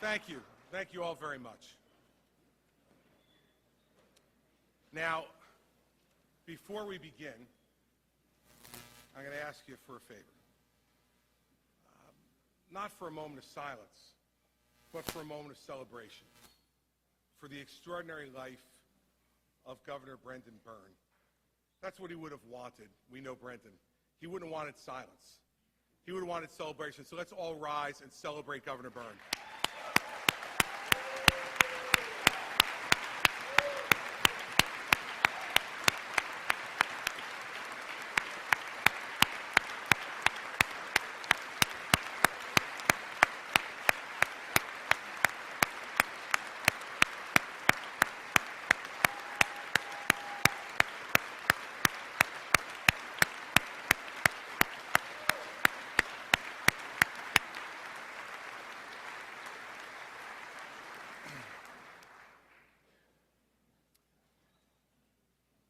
Thank you. Thank you all very much. Now, before we begin, I'm going to ask you for a favor. Not for a moment of silence, but for a moment of celebration for the extraordinary life of Governor Brendan Byrne. That's what he would have wanted. We know Brendan. He wouldn't have wanted silence. He would have wanted celebration. So let's all rise and celebrate Governor Byrne.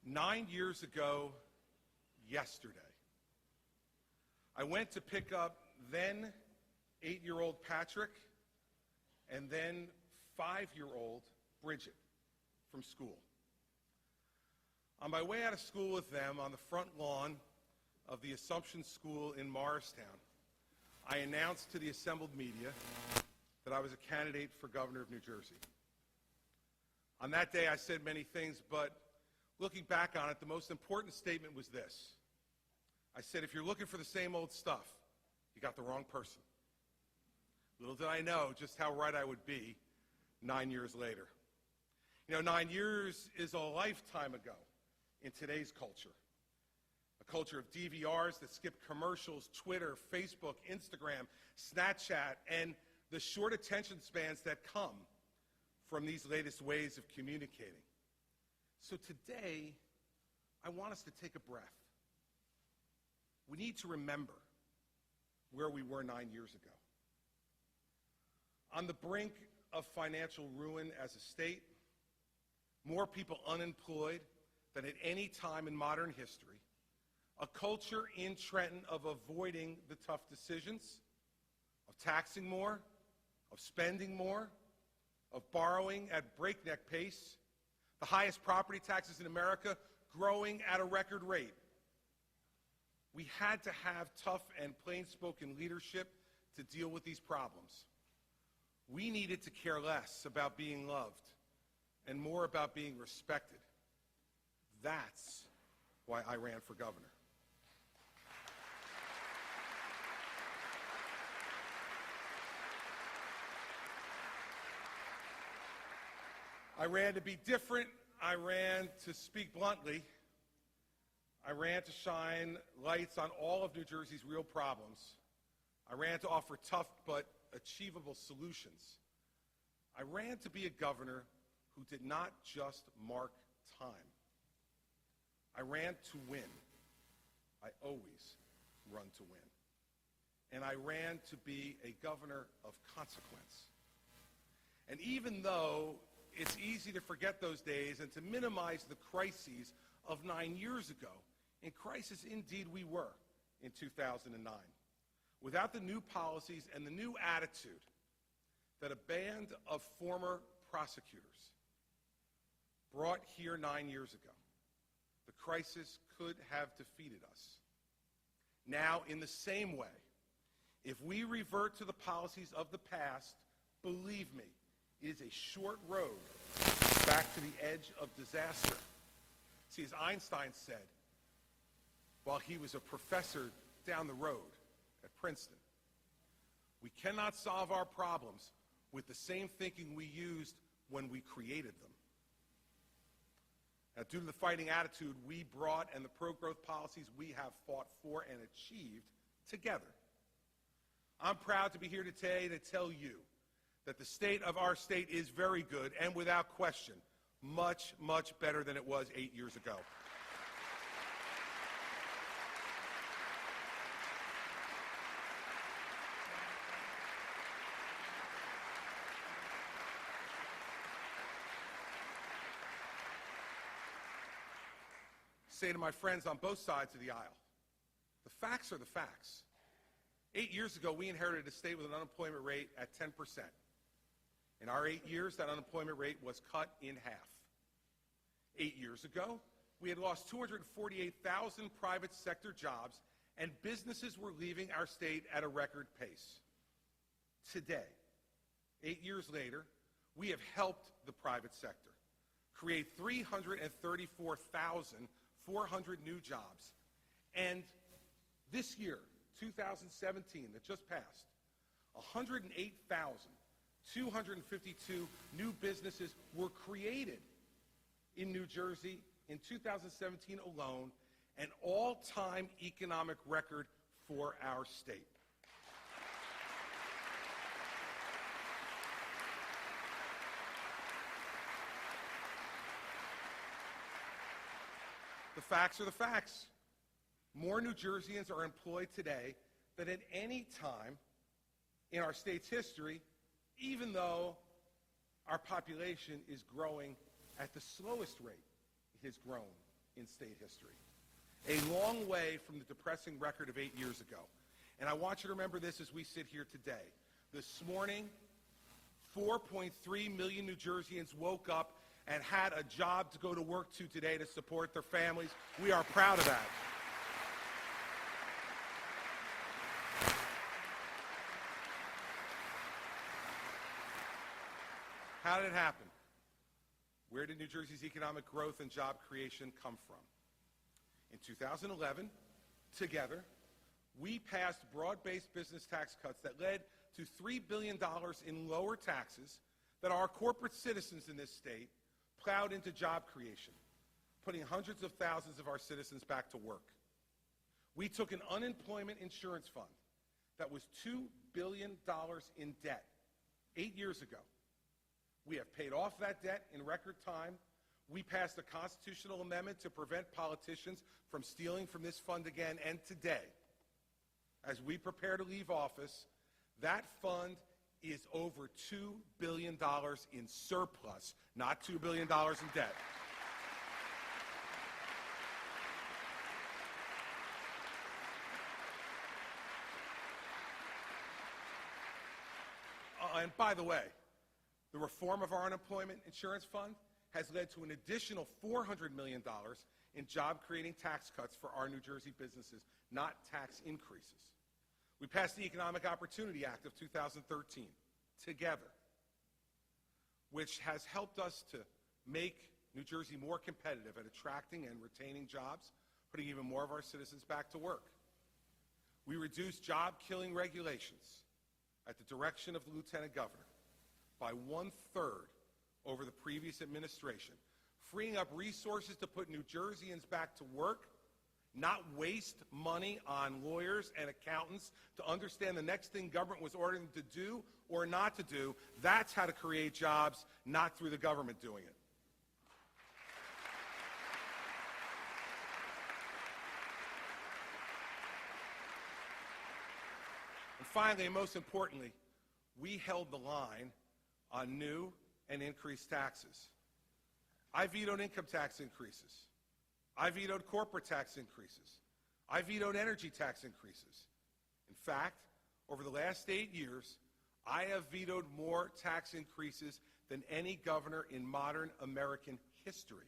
Nine years ago yesterday, I went to pick up then 8-year-old Patrick and then 5-year-old Bridget from school. On my way out of school with them on the front lawn of the Assumption School in Morristown, I announced to the assembled media that I was a candidate for governor of New Jersey. On that day, I said many things, but looking back on it, the most important statement was this. I said, if you're looking for the same old stuff, you got the wrong person. Little did I know just how right I would be 9 years later. You know, 9 years is a lifetime ago in today's culture. A culture of DVRs that skip commercials, Twitter, Facebook, Instagram, Snapchat, and the short attention spans that come from these latest ways of communicating. So today, I want us to take a breath. We need to remember where we were 9 years ago. On the brink of financial ruin as a state, more people unemployed than at any time in modern history, a culture in Trenton of avoiding the tough decisions, of taxing more, of spending more, of borrowing at breakneck pace, the highest property taxes in America growing at a record rate. We had to have tough and plain-spoken leadership to deal with these problems. We needed to care less about being loved and more about being respected. That's why I ran for governor. I ran to be different. I ran to speak bluntly. I ran to shine lights on all of New Jersey's real problems. I ran to offer tough but achievable solutions. I ran to be a governor who did not just mark time. I ran to win. I always run to win. And I ran to be a governor of consequence. And even though it's easy to forget those days and to minimize the crises of 9 years ago, in crisis indeed we were in 2009. Without the new policies and the new attitude that a band of former prosecutors brought here 9 years ago, the crisis could have defeated us. Now, in the same way, if we revert to the policies of the past, believe me, it is a short road back to the edge of disaster. See, as Einstein said, while he was a professor down the road at Princeton, we cannot solve our problems with the same thinking we used when we created them. Now, due to the fighting attitude we brought and the pro-growth policies we have fought for and achieved together, I'm proud to be here today to tell you that the state of our state is very good and without question, much, much better than it was 8 years ago. Say to my friends on both sides of the aisle, the facts are the facts. 8 years ago, we inherited a state with an unemployment rate at 10%. In our 8 years, that unemployment rate was cut in half. 8 years ago, we had lost 248,000 private sector jobs, and businesses were leaving our state at a record pace. Today, 8 years later, we have helped the private sector create 334,400 new jobs. And this year, 2017, that just passed, 108,252 new businesses were created in New Jersey in 2017 alone, an all-time economic record for our state. The facts are the facts. More New Jerseyans are employed today than at any time in our state's history, even though our population is growing at the slowest rate it has grown in state history. A long way from the depressing record of 8 years ago. And I want you to remember this as we sit here today. This morning, 4.3 million New Jerseyans woke up and had a job to go to work to today to support their families. We are proud of that. How did it happen? Where did New Jersey's economic growth and job creation come from? In 2011, together, we passed broad-based business tax cuts that led to $3 billion in lower taxes that our corporate citizens in this state plowed into job creation, putting hundreds of thousands of our citizens back to work. We took an unemployment insurance fund that was $2 billion in debt 8 years ago. We have paid off that debt in record time. We passed a constitutional amendment to prevent politicians from stealing from this fund again. And today, as we prepare to leave office, that fund is over $2 billion in surplus, not $2 billion in debt. And by the way, the reform of our unemployment insurance fund has led to an additional $400 million in job-creating tax cuts for our New Jersey businesses, not tax increases. We passed the Economic Opportunity Act of 2013 together, which has helped us to make New Jersey more competitive at attracting and retaining jobs, putting even more of our citizens back to work. We reduced job-killing regulations at the direction of the Lieutenant Governor by 1/3 over the previous administration, freeing up resources to put New Jerseyans back to work, not waste money on lawyers and accountants to understand the next thing government was ordering them to do or not to do. That's how to create jobs, not through the government doing it. And finally, and most importantly, we held the line on new and increased taxes. I vetoed income tax increases. I vetoed corporate tax increases. I vetoed energy tax increases. In fact, over the last 8 years, I have vetoed more tax increases than any governor in modern American history.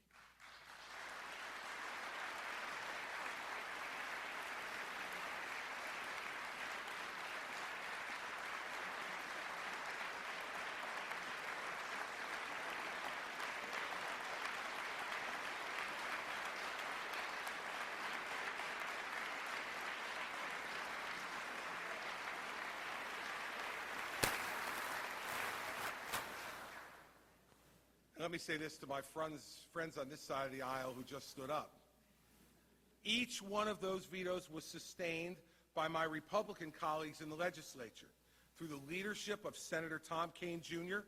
Let me say this to my friends on this side of the aisle who just stood up. Each one of those vetoes was sustained by my Republican colleagues in the legislature through the leadership of Senator Tom Kean Jr.,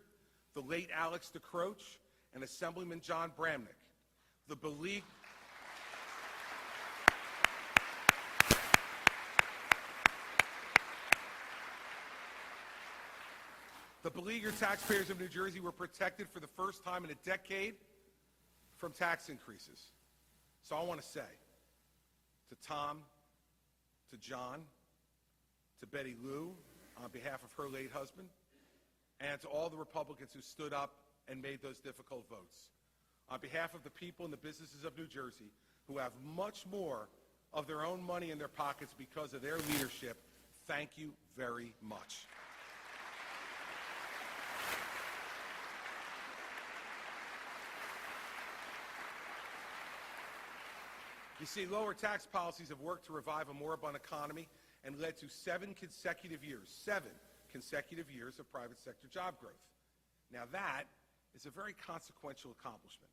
the late Alex DeCroce, and Assemblyman John Bramnick. The beleaguered taxpayers of New Jersey were protected for the first time in a decade from tax increases. So I want to say to Tom, to John, to Betty Lou, on behalf of her late husband, and to all the Republicans who stood up and made those difficult votes. On behalf of the people and the businesses of New Jersey, who have much more of their own money in their pockets because of their leadership, thank you very much. You see, lower tax policies have worked to revive a moribund economy and led to 7 consecutive years of private sector job growth. Now that is a very consequential accomplishment,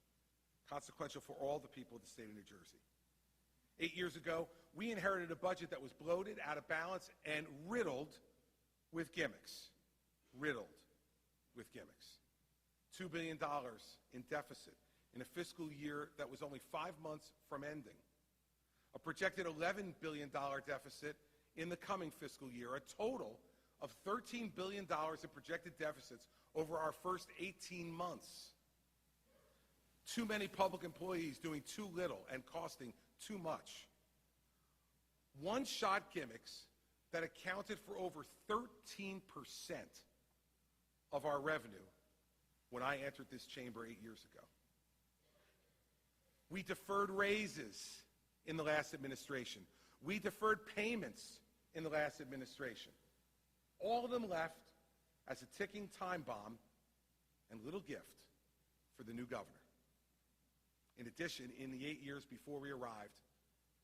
consequential for all the people of the state of New Jersey. 8 years ago, we inherited a budget that was bloated, out of balance, and riddled with gimmicks. Riddled with gimmicks. $2 billion in deficit in a fiscal year that was only 5 months from ending. A projected $11 billion deficit in the coming fiscal year, a total of $13 billion in projected deficits over our first 18 months. Too many public employees doing too little and costing too much. One-shot gimmicks that accounted for over 13% of our revenue when I entered this chamber 8 years ago. We deferred raises in the last administration. We deferred payments in the last administration. All of them left as a ticking time bomb and little gift for the new governor. In addition, in the 8 years before we arrived,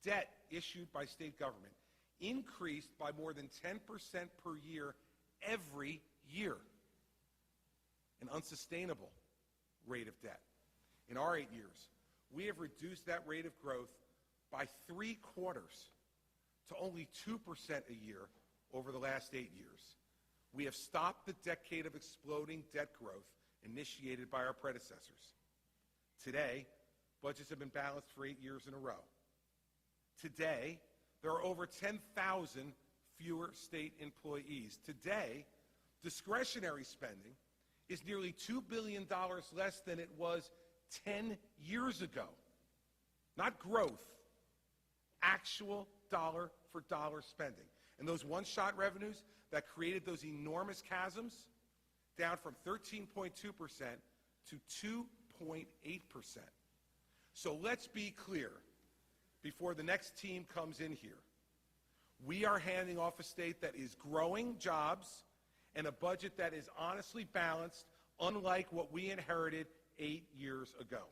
debt issued by state government increased by more than 10% per year every year. An unsustainable rate of debt. In our 8 years, we have reduced that rate of growth by 3/4 to only 2% a year over the last 8 years. We have stopped the decade of exploding debt growth initiated by our predecessors. Today, budgets have been balanced for 8 years in a row. Today, there are over 10,000 fewer state employees. Today, discretionary spending is nearly $2 billion less than it was 10 years ago. Not growth, actual dollar-for-dollar spending. And those one-shot revenues that created those enormous chasms, down from 13.2% to 2.8%. So let's be clear before the next team comes in here. We are handing off a state that is growing jobs and a budget that is honestly balanced, unlike what we inherited 8 years ago.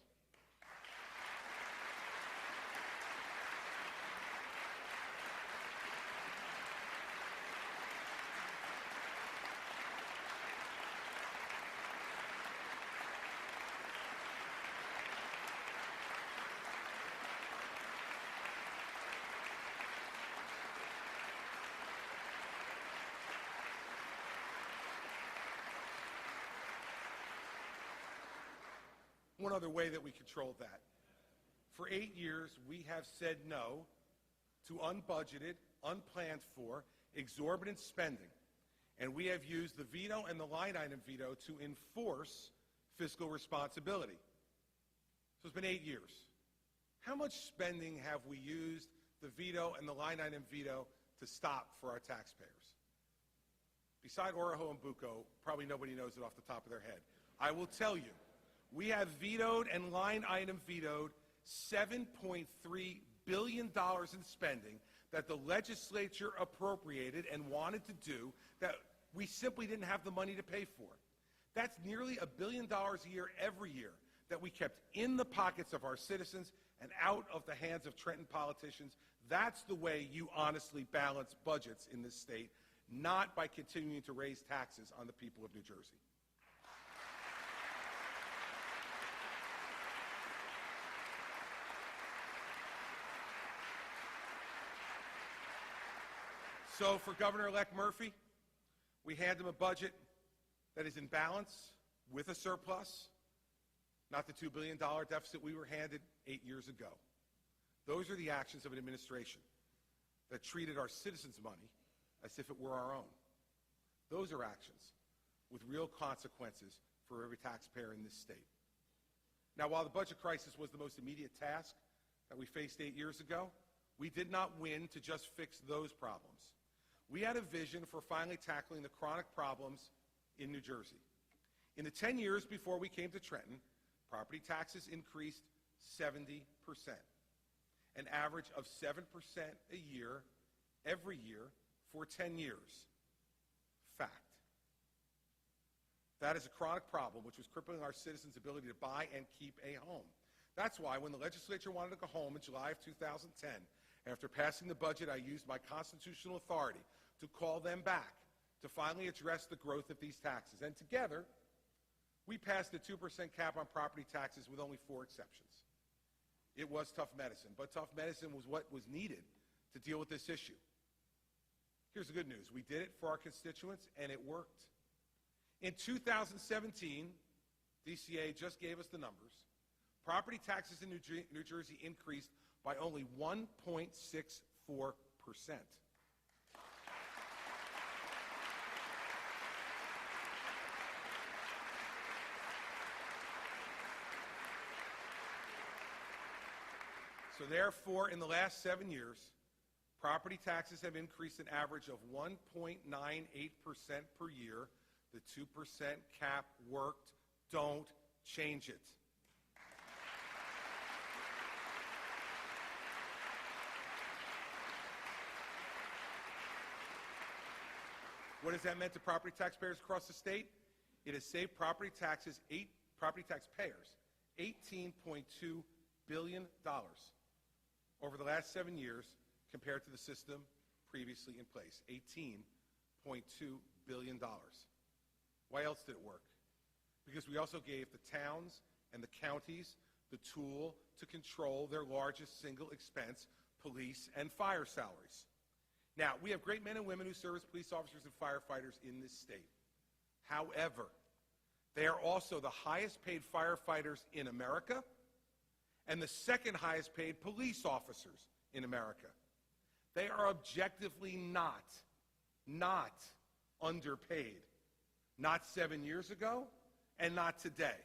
One other way that we controlled that. For 8 years, we have said no to unbudgeted, unplanned for, exorbitant spending. And we have used the veto and the line item veto to enforce fiscal responsibility. So it's been 8 years. How much spending have we used the veto and the line item veto to stop for our taxpayers? Beside Oroho and Bucco, probably nobody knows it off the top of their head. I will tell you, we have vetoed and line item vetoed $7.3 billion in spending that the legislature appropriated and wanted to do that we simply didn't have the money to pay for. That's nearly $1 billion a year every year that we kept in the pockets of our citizens and out of the hands of Trenton politicians. That's the way you honestly balance budgets in this state, not by continuing to raise taxes on the people of New Jersey. So for Governor-elect Murphy, we hand him a budget that is in balance with a surplus, not the $2 billion deficit we were handed 8 years ago. Those are the actions of an administration that treated our citizens' money as if it were our own. Those are actions with real consequences for every taxpayer in this state. Now, while the budget crisis was the most immediate task that we faced 8 years ago, we did not win to just fix those problems. We had a vision for finally tackling the chronic problems in New Jersey. In the 10 years before we came to Trenton, property taxes increased 70%, an average of 7% a year, every year, for 10 years. Fact. That is a chronic problem which was crippling our citizens' ability to buy and keep a home. That's why when the legislature wanted to go home in July of 2010, after passing the budget, I used my constitutional authority to call them back to finally address the growth of these taxes. And together, we passed the 2% cap on property taxes with only 4 exceptions. It was tough medicine, but tough medicine was what was needed to deal with this issue. Here's the good news. We did it for our constituents, and it worked. In 2017, DCA just gave us the numbers. Property taxes in New Jersey increased by only 1.64%. So therefore, in the last 7 years, property taxes have increased an average of 1.98% per year. The 2% cap worked. Don't change it. What has that meant to property taxpayers across the state? It has saved property taxpayers $18.2 billion over the last 7 years compared to the system previously in place. $18.2 billion. Why else did it work? Because we also gave the towns and the counties the tool to control their largest single expense, police and fire salaries. Now, we have great men and women who serve as police officers and firefighters in this state. However, they are also the highest paid firefighters in America and the second highest paid police officers in America. They are objectively not underpaid. Not 7 years ago and not today.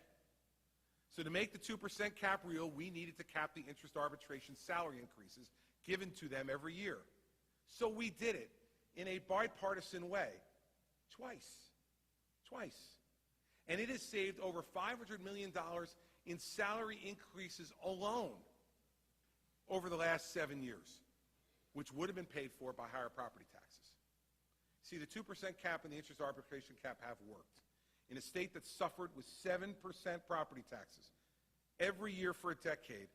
So to make the 2% cap real, we needed to cap the interest arbitration salary increases given to them every year. So we did it in a bipartisan way, twice. And it has saved over $500 million in salary increases alone over the last 7 years, which would have been paid for by higher property taxes. See, the 2% cap and the interest arbitration cap have worked. In a state that suffered with 7% property taxes every year for a decade,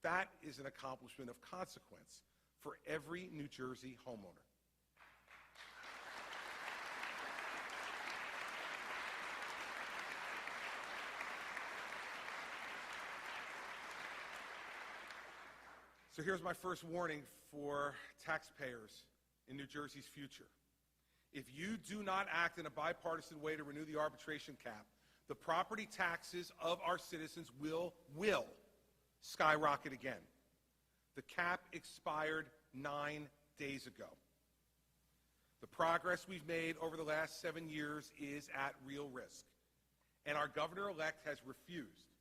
that is an accomplishment of consequence for every New Jersey homeowner. So here's my first warning for taxpayers in New Jersey's future. If you do not act in a bipartisan way to renew the arbitration cap, the property taxes of our citizens will skyrocket again. The cap expired 9 days ago. The progress we've made over the last 7 years is at real risk. And our governor-elect has refused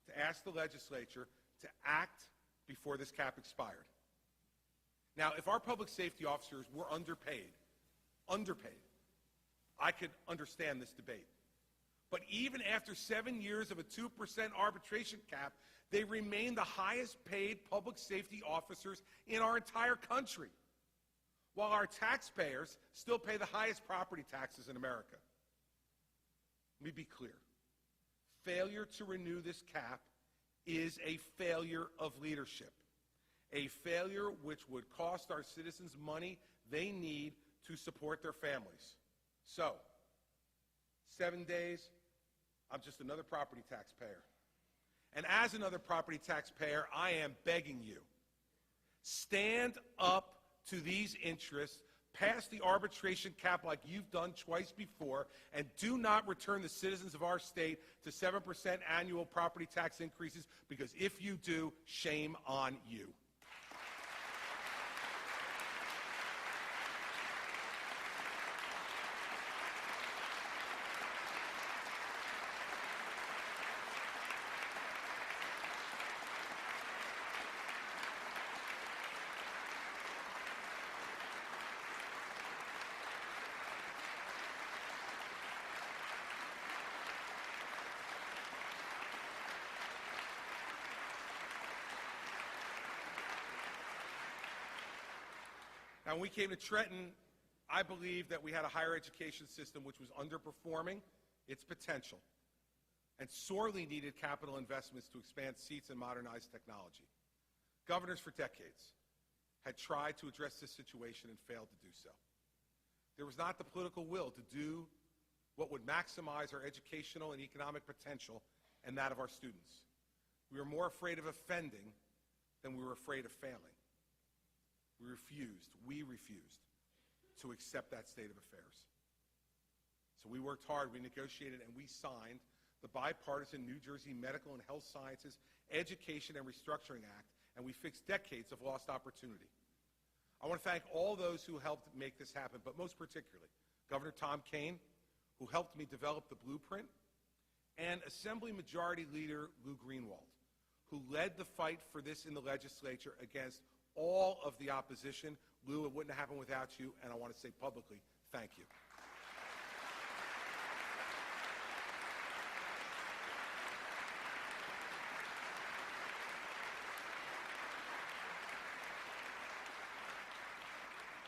to ask the legislature to act before this cap expired. Now, if our public safety officers were underpaid, I could understand this debate. But even after 7 years of a 2% arbitration cap, they remain the highest paid public safety officers in our entire country, while our taxpayers still pay the highest property taxes in America. Let me be clear. Failure to renew this cap is a failure of leadership, a failure which would cost our citizens money they need to support their families. So, 7 days, I'm just another property taxpayer. And as another property taxpayer, I am begging you, stand up to these interests, pass the arbitration cap like you've done twice before, and do not return the citizens of our state to 7% annual property tax increases, because if you do, shame on you. Now, when we came to Trenton, I believed that we had a higher education system which was underperforming its potential and sorely needed capital investments to expand seats and modernize technology. Governors for decades had tried to address this situation and failed to do so. There was not the political will to do what would maximize our educational and economic potential and that of our students. We were more afraid of offending than we were afraid of failing. We refused to accept that state of affairs. So we worked hard, we negotiated, and we signed the bipartisan New Jersey Medical and Health Sciences Education and Restructuring Act, and we fixed decades of lost opportunity. I want to thank all those who helped make this happen, but most particularly Governor Tom Kean, who helped me develop the blueprint, and Assembly Majority Leader Lou Greenwald, who led the fight for this in the legislature against all of the opposition. Lou, it wouldn't have happened without you, and I want to say publicly, thank you.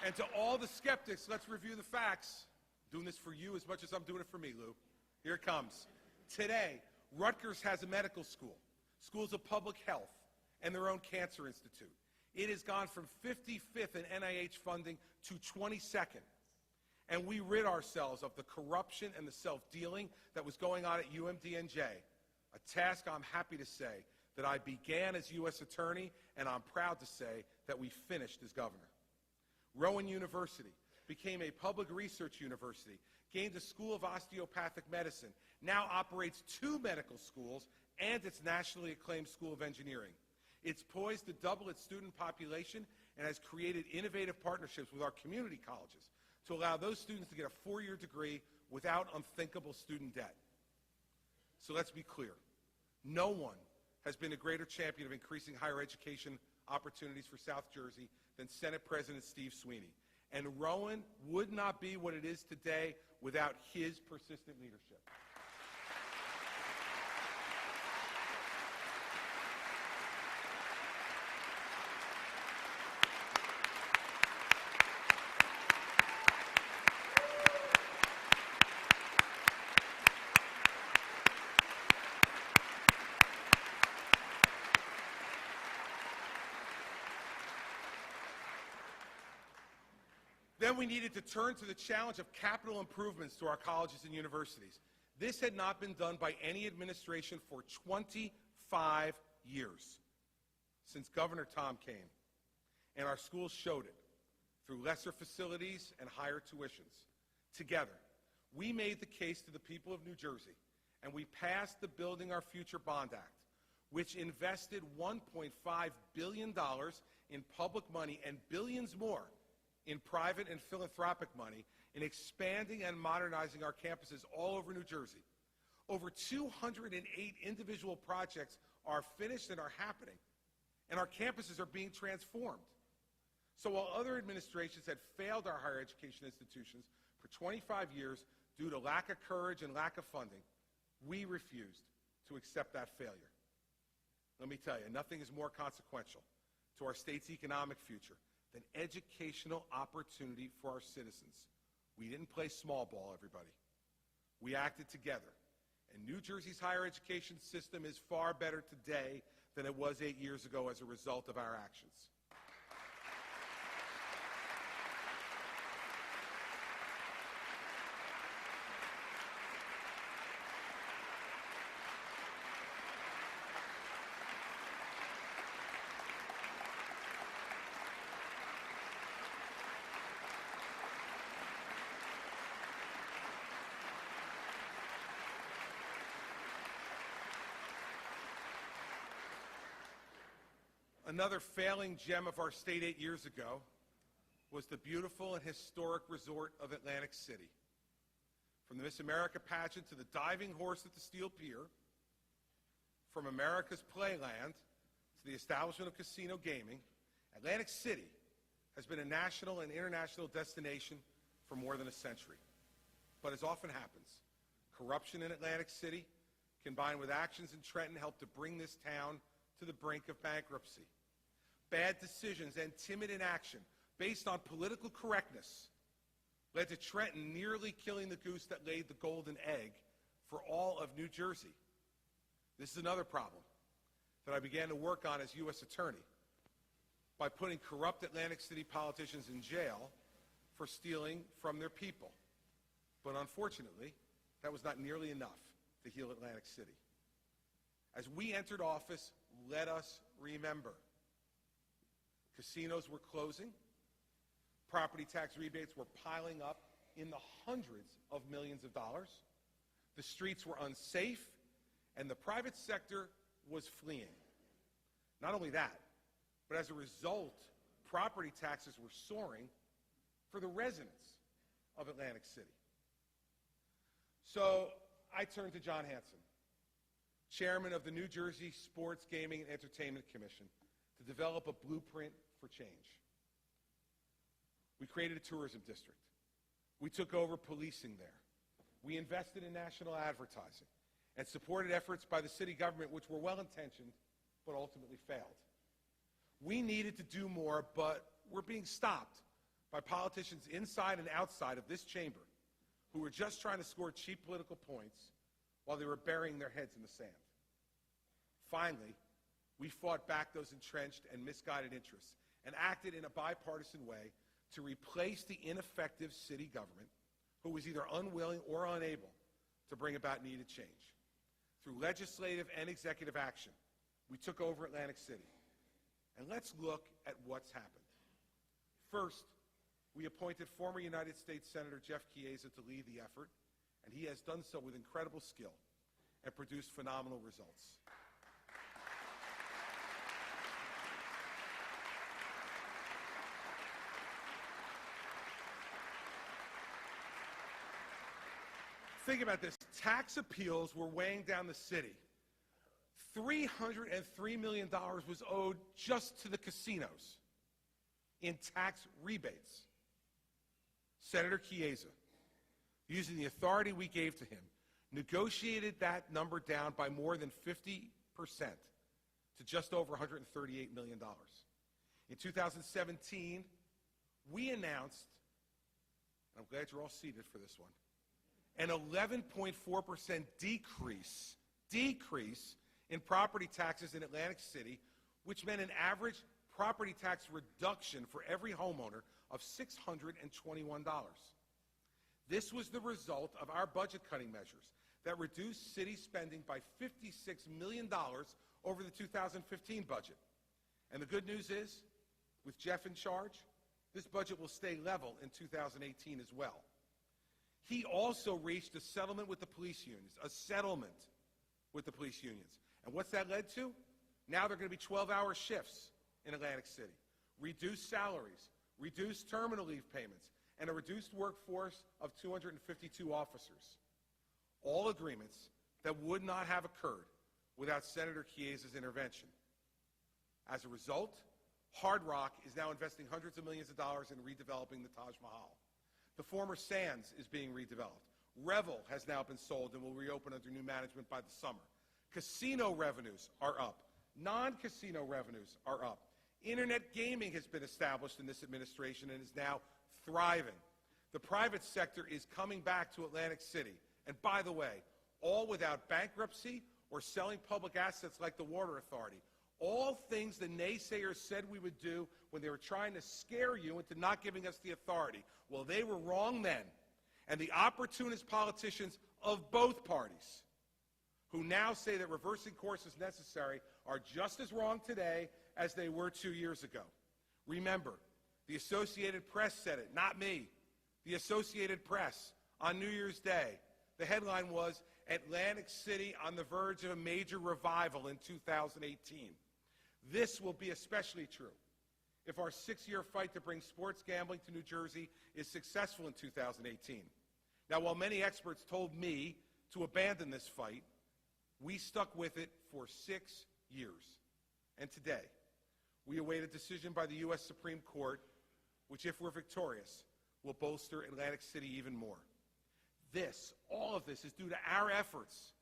And to all the skeptics, let's review the facts. Doing this for you as much as I'm doing it for me, Lou. Here it comes. Today, Rutgers has a medical school, schools of public health, and their own cancer institute. It has gone from 55th in NIH funding to 22nd. And we rid ourselves of the corruption and the self-dealing that was going on at UMDNJ, a task I'm happy to say that I began as U.S. Attorney, and I'm proud to say that we finished as Governor. Rowan University became a public research university, gained a school of osteopathic medicine, now operates 2 medical schools, and its nationally acclaimed School of Engineering. It's poised to double its student population and has created innovative partnerships with our community colleges to allow those students to get a 4-year degree without unthinkable student debt. So let's be clear. No one has been a greater champion of increasing higher education opportunities for South Jersey than Senate President Steve Sweeney. And Rowan would not be what it is today without his persistent leadership. Then we needed to turn to the challenge of capital improvements to our colleges and universities. This had not been done by any administration for 25 years, since Governor Tom came. And our schools showed it through lesser facilities and higher tuitions. Together, we made the case to the people of New Jersey, and we passed the Building Our Future Bond Act, which invested $1.5 billion in public money and billions more in private and philanthropic money in expanding and modernizing our campuses all over New Jersey. Over 208 individual projects are finished and are happening, and our campuses are being transformed. So while other administrations had failed our higher education institutions for 25 years due to lack of courage and lack of funding, we refused to accept that failure. Let me tell you, nothing is more consequential to our state's economic future than educational opportunity for our citizens. We didn't play small ball, everybody. We acted together. And New Jersey's higher education system is far better today than it was 8 years ago as a result of our actions. Another failing gem of our state 8 years ago was the beautiful and historic resort of Atlantic City. From the Miss America pageant to the diving horse at the Steel Pier, from America's Playland to the establishment of casino gaming, Atlantic City has been a national and international destination for more than a century. But as often happens, corruption in Atlantic City, combined with actions in Trenton, helped to bring this town to the brink of bankruptcy. Bad decisions and timid inaction based on political correctness, led to Trenton nearly killing the goose that laid the golden egg for all of New Jersey. This is another problem that I began to work on as U.S. Attorney by putting corrupt Atlantic City politicians in jail for stealing from their people. But unfortunately, that was not nearly enough to heal Atlantic City. As we entered office, let us remember, casinos were closing, property tax rebates were piling up in the hundreds of millions of dollars, the streets were unsafe, and the private sector was fleeing. Not only that, but as a result, property taxes were soaring for the residents of Atlantic City. So I turned to John Hanson, chairman of the New Jersey Sports, Gaming, and Entertainment Commission, to develop a blueprint for change. We created a tourism district. We took over policing there. We invested in national advertising and supported efforts by the city government, which were well-intentioned, but ultimately failed. We needed to do more, but we're being stopped by politicians inside and outside of this chamber who were just trying to score cheap political points while they were burying their heads in the sand. Finally, we fought back those entrenched and misguided interests and acted in a bipartisan way to replace the ineffective city government who was either unwilling or unable to bring about needed change. Through legislative and executive action, we took over Atlantic City. And let's look at what's happened. First, we appointed former United States Senator Jeff Chiesa to lead the effort, and he has done so with incredible skill and produced phenomenal results. Think about this. Tax appeals were weighing down the city. $303 million was owed just to the casinos in tax rebates. Senator Chiesa, using the authority we gave to him, negotiated that number down by more than 50% to just over $138 million. In 2017, we announced, and I'm glad you're all seated for this one, an 11.4% decrease in property taxes in Atlantic City, which meant an average property tax reduction for every homeowner of $621. This was the result of our budget-cutting measures that reduced city spending by $56 million over the 2015 budget. And the good news is, with Jeff in charge, this budget will stay level in 2018 as well. He also reached a settlement with the police unions, And what's that led to? Now they're going to be 12-hour shifts in Atlantic City, reduced salaries, reduced terminal leave payments, and a reduced workforce of 252 officers. All agreements that would not have occurred without Senator Chiesa's intervention. As a result, Hard Rock is now investing hundreds of millions of dollars in redeveloping the Taj Mahal. The former Sands is being redeveloped. Revel has now been sold and will reopen under new management by the summer. Casino revenues are up. Non-casino revenues are up. Internet gaming has been established in this administration and is now thriving. The private sector is coming back to Atlantic City. And by the way, all without bankruptcy or selling public assets like the Water Authority. All things the naysayers said we would do when they were trying to scare you into not giving us the authority. Well, they were wrong then. And the opportunist politicians of both parties who now say that reversing course is necessary are just as wrong today as they were 2 years ago. Remember, the Associated Press said it, not me. The Associated Press on New Year's Day. The headline was, Atlantic City on the verge of a major revival in 2018. This will be especially true if our 6-year fight to bring sports gambling to New Jersey is successful in 2018. Now, while many experts told me to abandon this fight, we stuck with it for 6 years. And today, we await a decision by the U.S. Supreme Court, which, if we're victorious, will bolster Atlantic City even more. All of this is due to our efforts,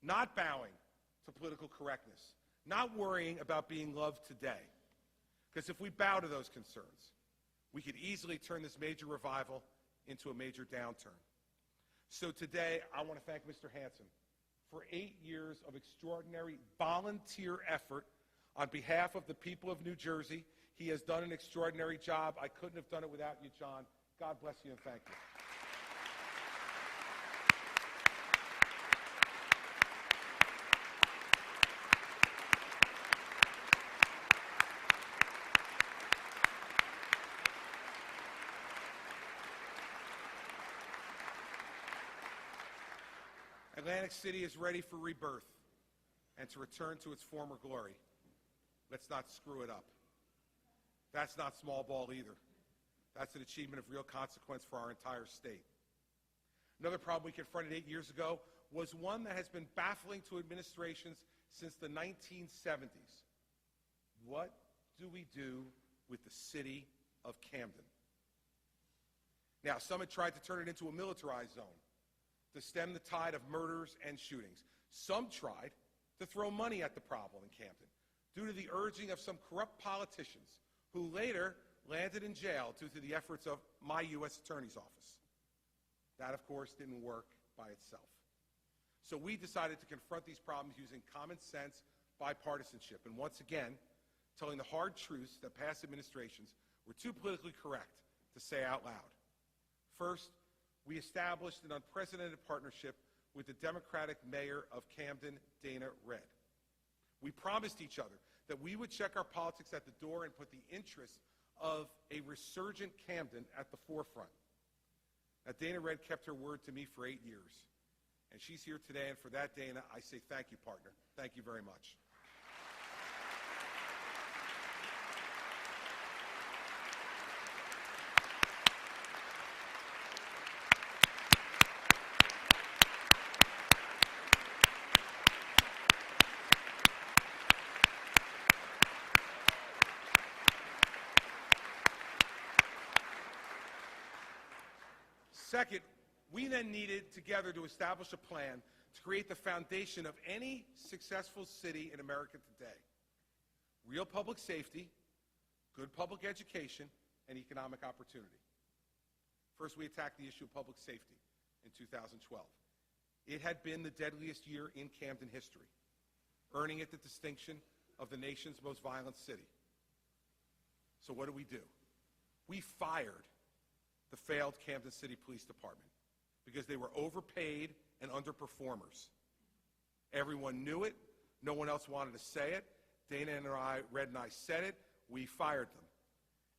not bowing to political correctness, not worrying about being loved today. Because if we bow to those concerns, we could easily turn this major revival into a major downturn. So today, I want to thank Mr. Hanson for 8 years of extraordinary volunteer effort on behalf of the people of New Jersey. He has done an extraordinary job. I couldn't have done it without you, John. God bless you and thank you. Atlantic City is ready for rebirth and to return to its former glory. Let's not screw it up. That's not small ball either. That's an achievement of real consequence for our entire state. Another problem we confronted 8 years ago was one that has been baffling to administrations since the 1970s. What do we do with the city of Camden? Now, some had tried to turn it into a militarized zone to stem the tide of murders and shootings. Some tried to throw money at the problem in Camden due to the urging of some corrupt politicians who later landed in jail due to the efforts of my U.S. Attorney's Office. That, of course, didn't work by itself. So we decided to confront these problems using common sense, bipartisanship, and once again, telling the hard truths that past administrations were too politically correct to say out loud. First, we established an unprecedented partnership with the Democratic mayor of Camden, Dana Red. We promised each other that we would check our politics at the door and put the interests of a resurgent Camden at the forefront. Now, Dana Red kept her word to me for 8 years, and she's here today, and for that, Dana, I say thank you, partner. Thank you very much. Second, we then needed together to establish a plan to create the foundation of any successful city in America today. Real public safety, good public education, and economic opportunity. First, we attacked the issue of public safety in 2012. It had been the deadliest year in Camden history, earning it the distinction of the nation's most violent city. So what do? We fired the failed Camden City Police Department because they were overpaid and underperformers. Everyone knew it. No one else wanted to say it. Dana and Red and I said it. We fired them.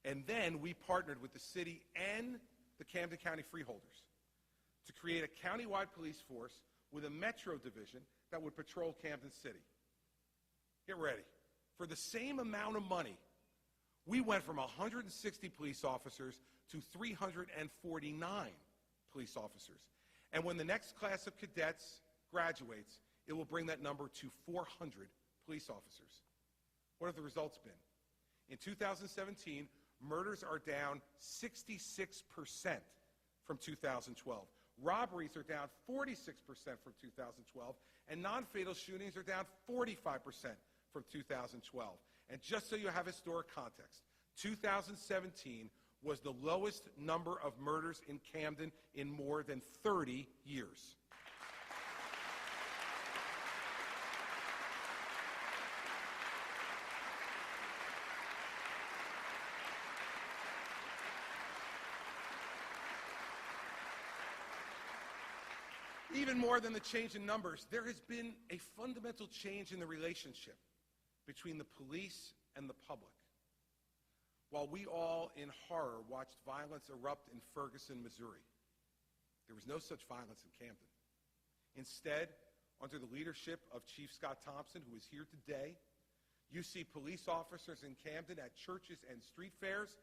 And then we partnered with the city and the Camden County Freeholders to create a countywide police force with a metro division that would patrol Camden City. Get ready. For the same amount of money, we went from 160 police officers to 349 police officers. And when the next class of cadets graduates, it will bring that number to 400 police officers. What have the results been? In 2017, murders are down 66% from 2012. Robberies are down 46% from 2012. And non-fatal shootings are down 45% from 2012. And just so you have historic context, 2017 was the lowest number of murders in Camden in more than 30 years. Even more than the change in numbers, there has been a fundamental change in the relationship between the police and the public. While we all, in horror, watched violence erupt in Ferguson, Missouri, there was no such violence in Camden. Instead, under the leadership of Chief Scott Thompson, who is here today, you see police officers in Camden at churches and street fairs,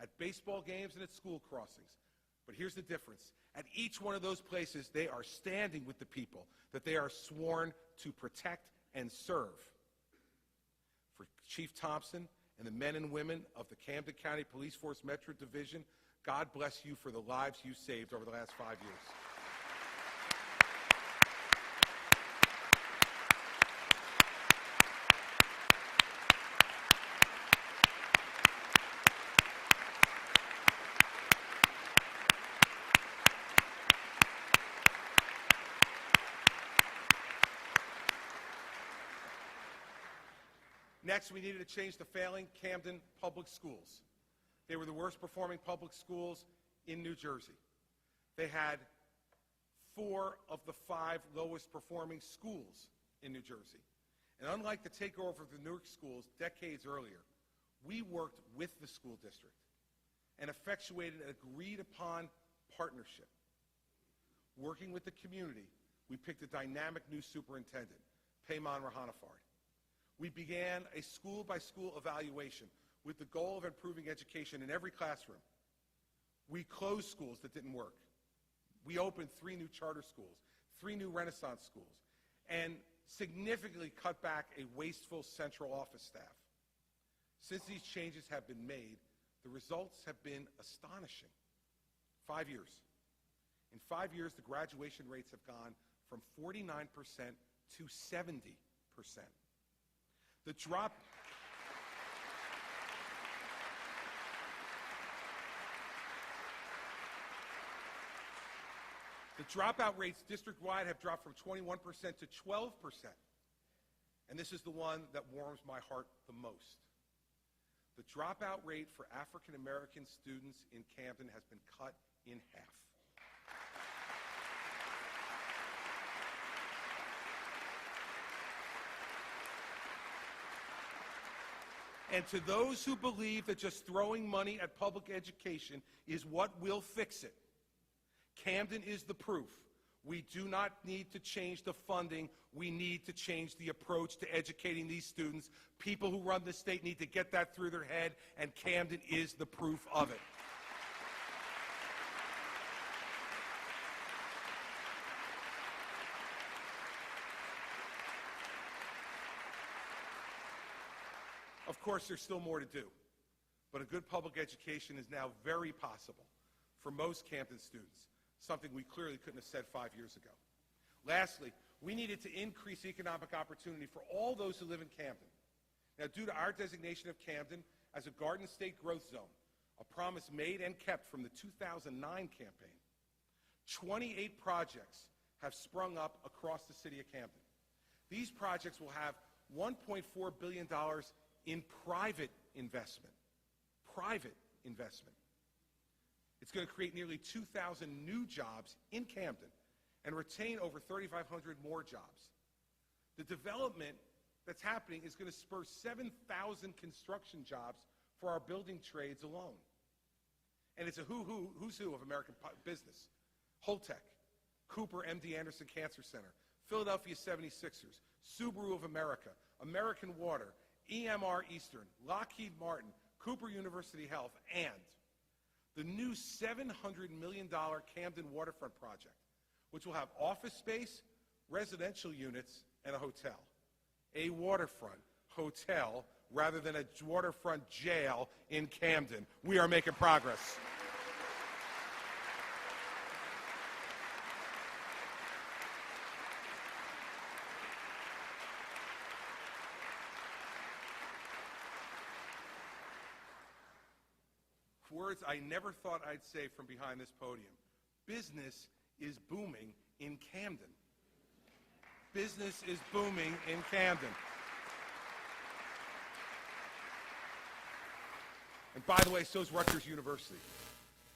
at baseball games, and at school crossings. But here's the difference. At each one of those places, they are standing with the people that they are sworn to protect and serve. For Chief Thompson and the men and women of the Camden County Police Force Metro Division, God bless you for the lives you saved over the last 5 years. Next, we needed to change the failing Camden public schools. They were the worst performing public schools in New Jersey. They had 4 of the 5 lowest performing schools in New Jersey. And unlike the takeover of the Newark schools decades earlier, we worked with the school district and effectuated an agreed-upon partnership. Working with the community, we picked a dynamic new superintendent, Payman Rahanafard. We began a school-by-school evaluation with the goal of improving education in every classroom. We closed schools that didn't work. We opened 3 new charter schools, 3 new Renaissance schools, and significantly cut back a wasteful central office staff. Since these changes have been made, the results have been astonishing. 5 years. In 5 years, the graduation rates have gone from 49% to 70%. The dropout rates district-wide have dropped from 21% to 12%. And this is the one that warms my heart the most. The dropout rate for African American students in Camden has been cut in half. And to those who believe that just throwing money at public education is what will fix it, Camden is the proof. We do not need to change the funding. We need to change the approach to educating these students. People who run the state need to get that through their head, and Camden is the proof of it. Of course, there's still more to do, but a good public education is now very possible for most Camden students, something we clearly couldn't have said 5 years ago. Lastly, we needed to increase economic opportunity for all those who live in Camden. Now, due to our designation of Camden as a Garden State Growth Zone, a promise made and kept from the 2009 campaign, 28 projects have sprung up across the city of Camden. These projects will have $1.4 billion in private investment. Private investment. It's going to create nearly 2,000 new jobs in Camden and retain over 3,500 more jobs. The development that's happening is going to spur 7,000 construction jobs for our building trades alone. And it's a who's who of American business. Holtec, Cooper MD Anderson Cancer Center, Philadelphia 76ers, Subaru of America, American Water, EMR Eastern, Lockheed Martin, Cooper University Health, and the new $700 million Camden Waterfront project, which will have office space, residential units, and a hotel. A waterfront hotel rather than a waterfront jail in Camden. We are making progress. Words I never thought I'd say from behind this podium. Business is booming in Camden. Business is booming in Camden. And by the way, so is Rutgers University,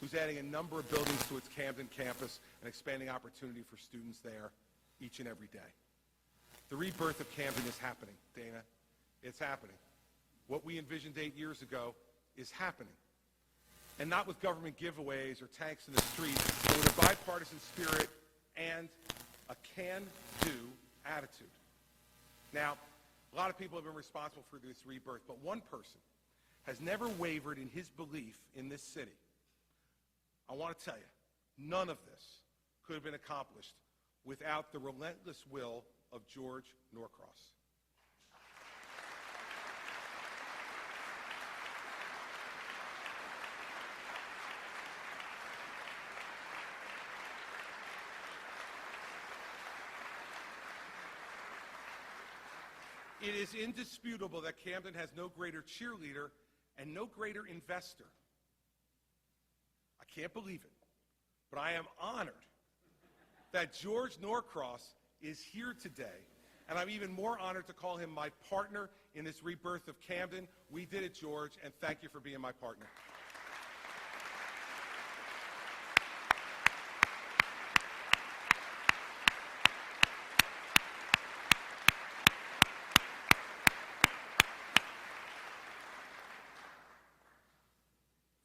who's adding a number of buildings to its Camden campus and expanding opportunity for students there each and every day. The rebirth of Camden is happening, Dana. It's happening. What we envisioned 8 years ago is happening. And not with government giveaways or tanks in the street, but with a bipartisan spirit and a can-do attitude. Now, a lot of people have been responsible for this rebirth, but one person has never wavered in his belief in this city. I want to tell you, none of this could have been accomplished without the relentless will of George Norcross. It is indisputable that Camden has no greater cheerleader and no greater investor. I can't believe it, but I am honored that George Norcross is here today And I'm even more honored to call him my partner in this rebirth of Camden. We did it, George, and thank you for being my partner.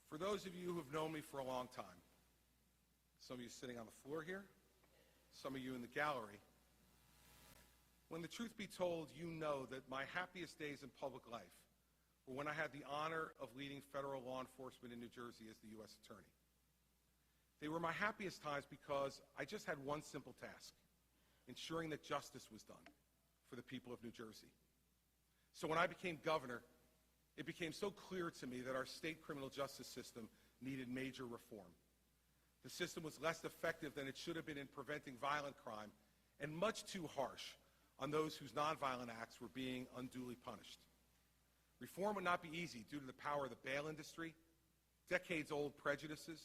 For those of you who have known me for a long time, some of you sitting on the floor here, some of you in the gallery, when the truth be told, you know that my happiest days in public life were when I had the honor of leading federal law enforcement in New Jersey as the U.S. Attorney. They were my happiest times because I just had one simple task: ensuring that justice was done for the people of New Jersey. So when I became governor, it became so clear to me that our state criminal justice system needed major reform. The system was less effective than it should have been in preventing violent crime, and much too harsh on those whose nonviolent acts were being unduly punished. Reform would not be easy due to the power of the bail industry, decades-old prejudices,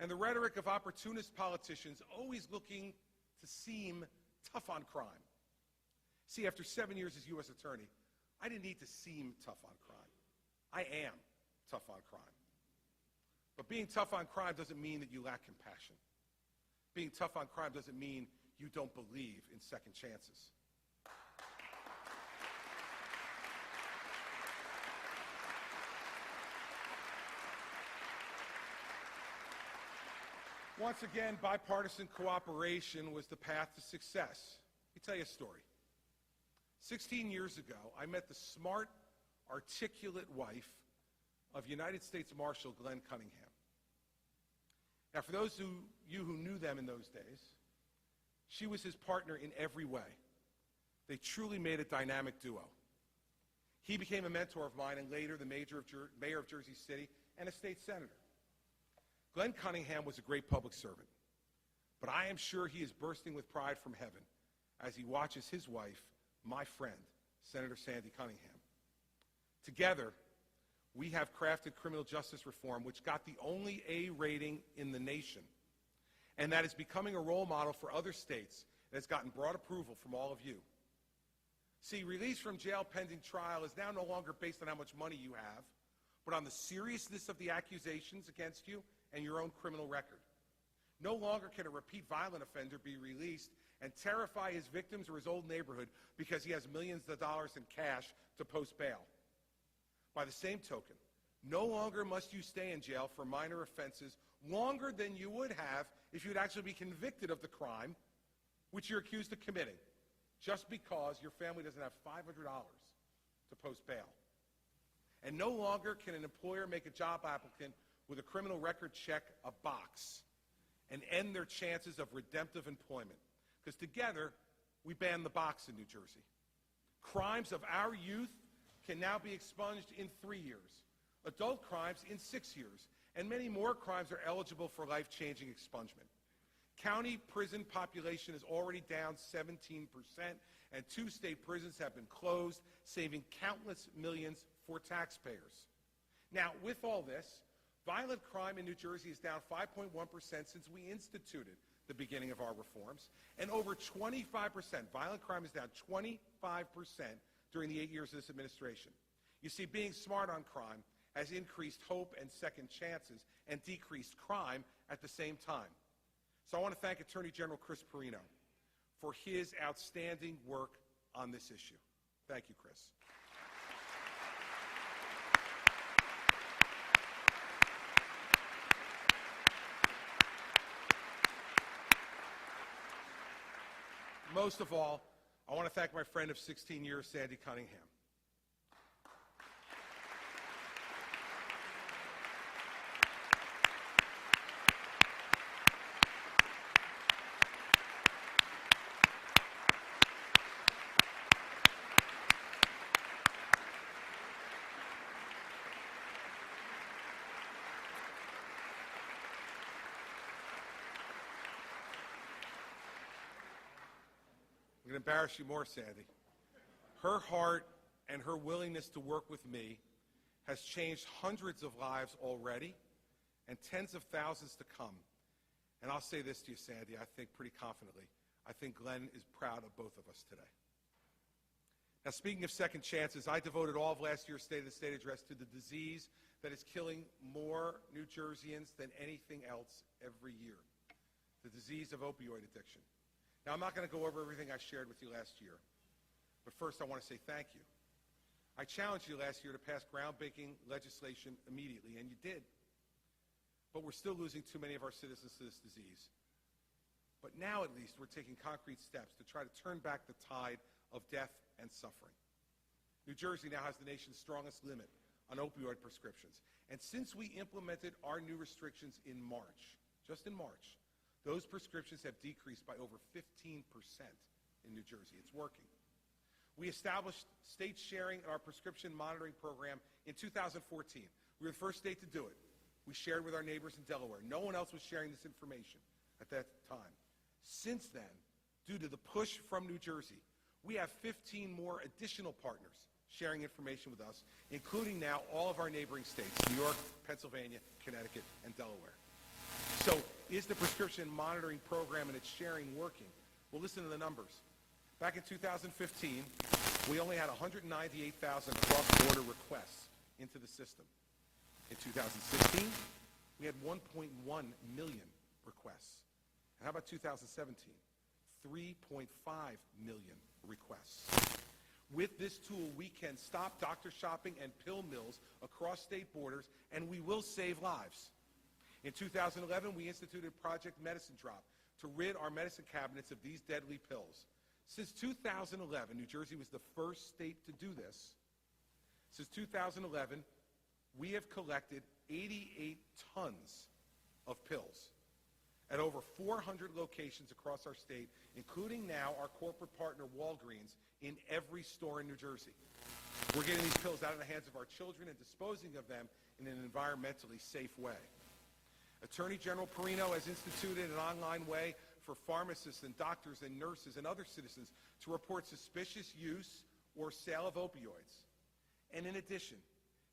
and the rhetoric of opportunist politicians always looking to seem tough on crime. See, after 7 years as U.S. Attorney, I didn't need to seem tough on crime. I am tough on crime. But being tough on crime doesn't mean that you lack compassion. Being tough on crime doesn't mean you don't believe in second chances. Once again, bipartisan cooperation was the path to success. Let me tell you a story. 16 years ago, I met the smart, articulate wife of United States Marshal Glenn Cunningham. Now, for those of you who knew them in those days, she was his partner in every way. They truly made a dynamic duo. He became a mentor of mine and later the mayor of Jersey City and a state senator. Glenn Cunningham was a great public servant, but I am sure he is bursting with pride from heaven as he watches his wife, my friend, Senator Sandy Cunningham. Together, we have crafted criminal justice reform which got the only A rating in the nation, and that is becoming a role model for other states that has gotten broad approval from all of you. See, release from jail pending trial is now no longer based on how much money you have, but on the seriousness of the accusations against you and your own criminal record. No longer can a repeat violent offender be released and terrify his victims or his old neighborhood because he has millions of dollars in cash to post bail. By the same token, no longer must you stay in jail for minor offenses longer than you would have if you'd actually be convicted of the crime which you're accused of committing, just because your family doesn't have $500 to post bail. And no longer can an employer make a job applicant with a criminal record check a box and end their chances of redemptive employment. Because together, we ban the box in New Jersey. Crimes of our youth can now be expunged in 3 years, adult crimes in 6 years, and many more crimes are eligible for life-changing expungement. County prison population is already down 17%, and 2 state prisons have been closed, saving countless millions for taxpayers. Now, with all this, violent crime in New Jersey is down 5.1% since we instituted the beginning of our reforms, and over 25%. Violent crime is down 25% during the 8 years of this administration. You see, being smart on crime has increased hope and second chances and decreased crime at the same time. So I want to thank Attorney General Chris Perino for his outstanding work on this issue. Thank you, Chris. Most of all, I want to thank my friend of 16 years, Sandy Cunningham. I'm going to embarrass you more, Sandy. Her heart and her willingness to work with me has changed hundreds of lives already and tens of thousands to come. And I'll say this to you, Sandy, I think pretty confidently. I think Glenn is proud of both of us today. Now, speaking of second chances, I devoted all of last year's State of the State address to the disease that is killing more New Jerseyans than anything else every year, the disease of opioid addiction. Now, I'm not going to go over everything I shared with you last year, but first I want to say thank you. I challenged you last year to pass groundbreaking legislation immediately, and you did. But we're still losing too many of our citizens to this disease. But now, at least, we're taking concrete steps to try to turn back the tide of death and suffering. New Jersey now has the nation's strongest limit on opioid prescriptions. And since we implemented our new restrictions in March, just in March, those prescriptions have decreased by over 15% in New Jersey. It's working. We established state sharing in our prescription monitoring program in 2014. We were the first state to do it. We shared with our neighbors in Delaware. No one else was sharing this information at that time. Since then, due to the push from New Jersey, we have 15 more additional partners sharing information with us, including now all of our neighboring states, New York, Pennsylvania, Connecticut, and Delaware. So is the prescription monitoring program and its sharing working? Well, listen to the numbers. Back in 2015, we only had 198,000 cross-border requests into the system. In 2016, we had 1.1 million requests. And how about 2017? 3.5 million requests. With this tool, we can stop doctor shopping and pill mills across state borders, and we will save lives. In 2011, we instituted Project Medicine Drop to rid our medicine cabinets of these deadly pills. Since 2011, New Jersey was the first state to do this. Since 2011, we have collected 88 tons of pills at over 400 locations across our state, including now our corporate partner Walgreens in every store in New Jersey. We're getting these pills out of the hands of our children and disposing of them in an environmentally safe way. Attorney General Perino has instituted an online way for pharmacists and doctors and nurses and other citizens to report suspicious use or sale of opioids. And in addition,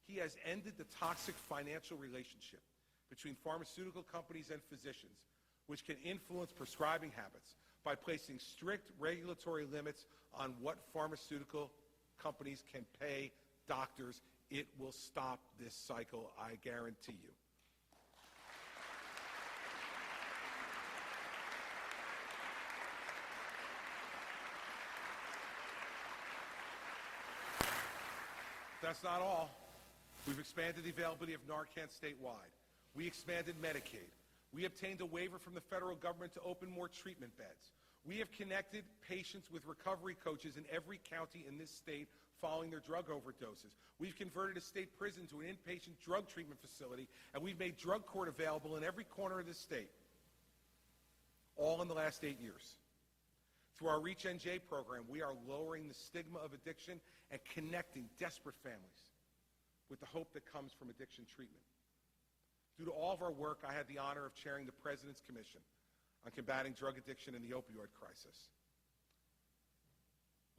he has ended the toxic financial relationship between pharmaceutical companies and physicians, which can influence prescribing habits by placing strict regulatory limits on what pharmaceutical companies can pay doctors. It will stop this cycle, I guarantee you. That's not all. We've expanded the availability of Narcan statewide. We expanded Medicaid. We obtained a waiver from the federal government to open more treatment beds. We have connected patients with recovery coaches in every county in this state following their drug overdoses. We've converted a state prison to an inpatient drug treatment facility, and we've made drug court available in every corner of this state, all in the last 8 years. Through our Reach NJ program, we are lowering the stigma of addiction and connecting desperate families with the hope that comes from addiction treatment. Due to all of our work, I had the honor of chairing the President's Commission on combating drug addiction and the opioid crisis.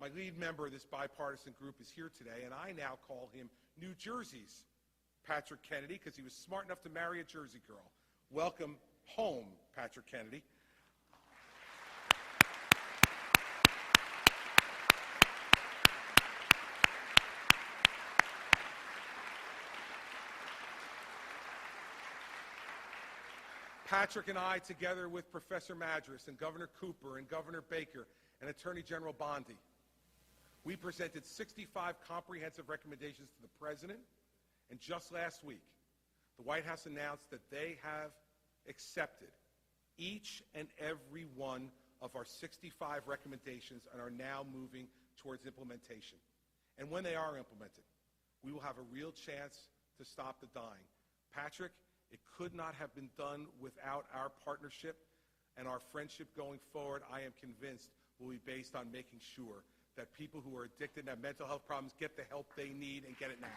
My lead member of this bipartisan group is here today, and I now call him New Jersey's Patrick Kennedy because he was smart enough to marry a Jersey girl. Welcome home, Patrick Kennedy. Patrick and I, together with Professor Madras and Governor Cooper and Governor Baker and Attorney General Bondi, we presented 65 comprehensive recommendations to the President, and just last week, the White House announced that they have accepted each and every one of our 65 recommendations and are now moving towards implementation. And when they are implemented, we will have a real chance to stop the dying. Patrick, it could not have been done without our partnership, and our friendship going forward, I am convinced, will be based on making sure that people who are addicted and have mental health problems get the help they need and get it now.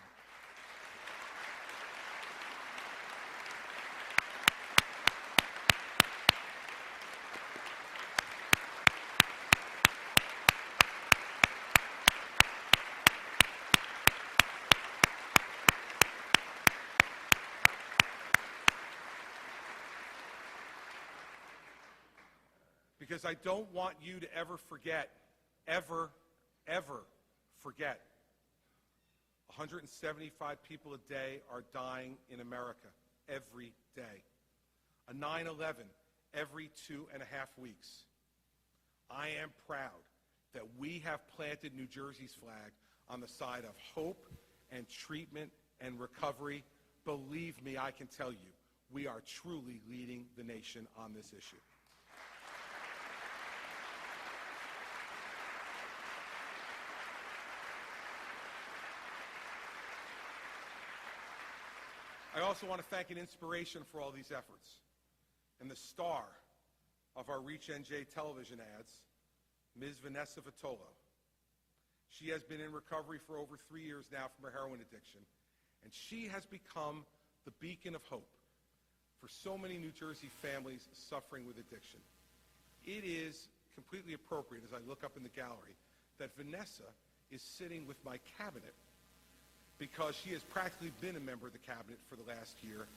Because I don't want you to ever forget, ever forget. 175 people a day are dying in America every day. A 9/11 every 2.5 weeks. I am proud that we have planted New Jersey's flag on the side of hope and treatment and recovery. Believe me, I can tell you, we are truly leading the nation on this issue. I also want to thank an inspiration for all these efforts, and the star of our Reach NJ television ads, Ms. Vanessa Vitolo. She has been in recovery for over 3 years now from her heroin addiction, and she has become the beacon of hope for so many New Jersey families suffering with addiction. It is completely appropriate, as I look up in the gallery, that Vanessa is sitting with my cabinet, because she has practically been a member of the cabinet for the last year.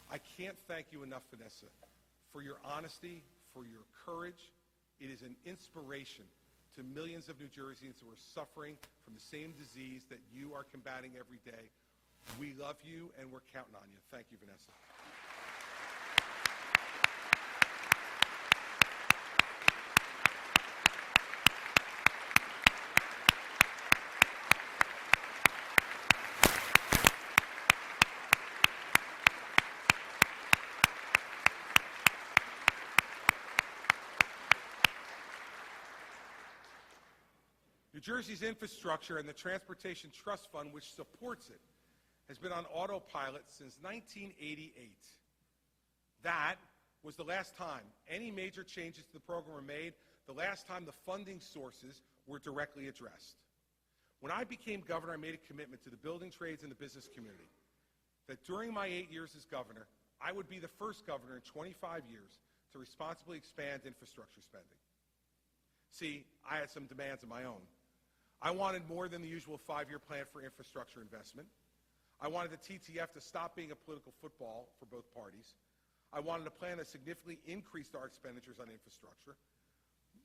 I can't thank you enough, Vanessa, for your honesty, for your courage. It is an inspiration to millions of New Jerseyans who are suffering from the same disease that you are combating every day. We love you, and we're counting on you. Thank you, Vanessa. New Jersey's infrastructure and the Transportation Trust Fund, which supports it, has been on autopilot since 1988. That was the last time any major changes to the program were made, the last time the funding sources were directly addressed. When I became governor, I made a commitment to the building trades and the business community that during my 8 years as governor, I would be the first governor in 25 years to responsibly expand infrastructure spending. See, I had some demands of my own. I wanted more than the usual 5-year plan for infrastructure investment. I wanted the TTF to stop being a political football for both parties. I wanted a plan that significantly increased our expenditures on infrastructure.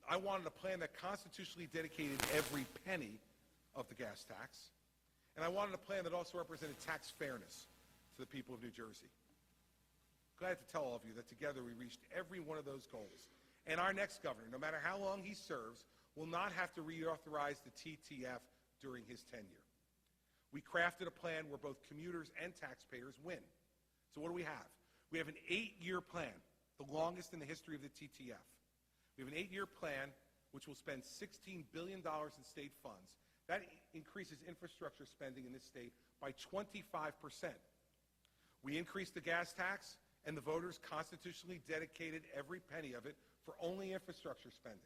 I wanted a plan that constitutionally dedicated every penny of the gas tax. And I wanted a plan that also represented tax fairness to the people of New Jersey. Glad to tell all of you that together we reached every one of those goals. And our next governor, no matter how long he serves, will not have to reauthorize the TTF during his tenure. We crafted a plan where both commuters and taxpayers win. So what do we have? We have an 8-year plan, the longest in the history of the TTF. We have an 8-year plan which will spend $16 billion in state funds. That increases infrastructure spending in this state by 25%. We increased the gas tax, and the voters constitutionally dedicated every penny of it for only infrastructure spending.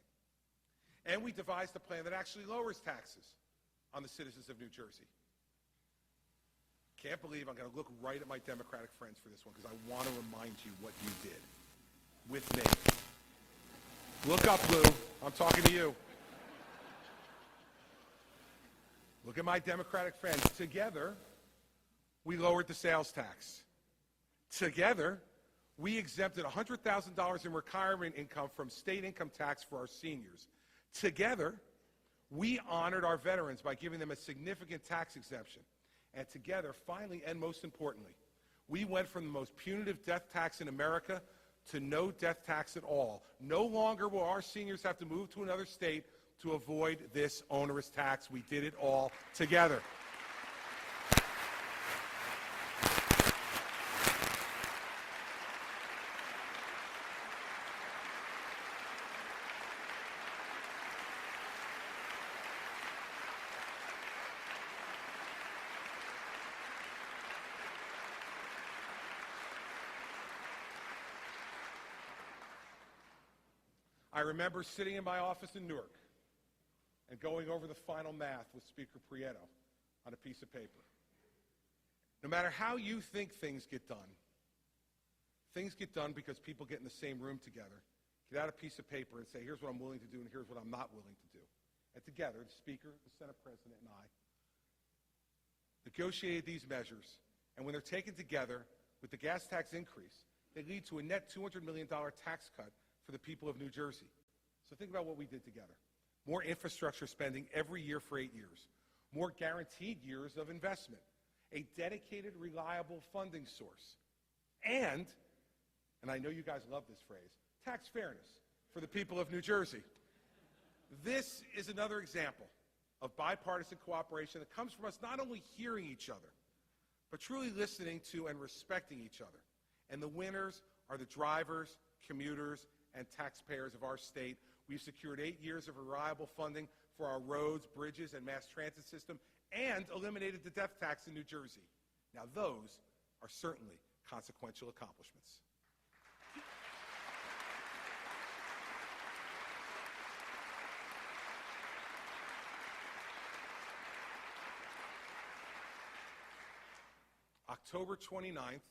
And we devised a plan that actually lowers taxes on the citizens of New Jersey. Can't believe I'm going to look right at my Democratic friends for this one, because I want to remind you what you did with me. Look up, Lou. I'm talking to you. Look at my Democratic friends. Together, we lowered the sales tax. Together, we exempted $100,000 in retirement income from state income tax for our seniors. Together, we honored our veterans by giving them a significant tax exemption. And together, finally and most importantly, we went from the most punitive death tax in America to no death tax at all. No longer will our seniors have to move to another state to avoid this onerous tax. We did it all together. I remember sitting in my office in Newark and going over the final math with Speaker Prieto on a piece of paper. No matter how you think things get done because people get in the same room together, get out a piece of paper and say, here's what I'm willing to do and here's what I'm not willing to do. And together, the Speaker, the Senate President, and I negotiated these measures, and when they're taken together with the gas tax increase, they lead to a net $200 million tax cut for the people of New Jersey. So think about what we did together. More infrastructure spending every year for 8 years. more guaranteed years of investment, a dedicated, reliable funding source, and I know you guys love this phrase, tax fairness for the people of New Jersey. This is another example of bipartisan cooperation that comes from us not only hearing each other, but truly listening to and respecting each other. And the winners are the drivers, commuters, and taxpayers of our state. We've secured 8 years of reliable funding for our roads, bridges, and mass transit system, and eliminated the death tax in New Jersey. Now, those are certainly consequential accomplishments. October 29th,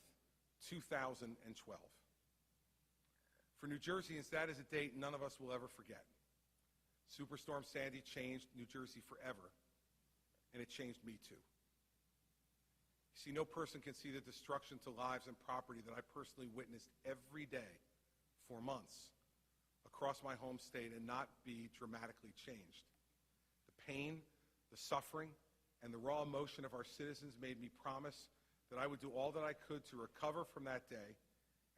2012. For New Jerseyans, that is a date none of us will ever forget. Superstorm Sandy changed New Jersey forever, and it changed me too. You see, no person can see the destruction to lives and property that I personally witnessed every day for months across my home state and not be dramatically changed. The pain, the suffering, and the raw emotion of our citizens made me promise that I would do all that I could to recover from that day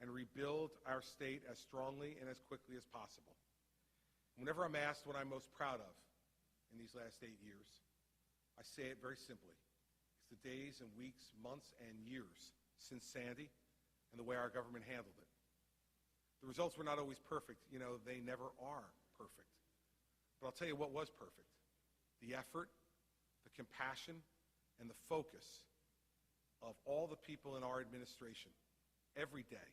and rebuild our state as strongly and as quickly as possible. Whenever I'm asked what I'm most proud of in these last 8 years, I say it very simply. It's the days and weeks, months, and years since Sandy and the way our government handled it. The results were not always perfect. You know, they never are perfect. But I'll tell you what was perfect. The effort, the compassion, and the focus of all the people in our administration every day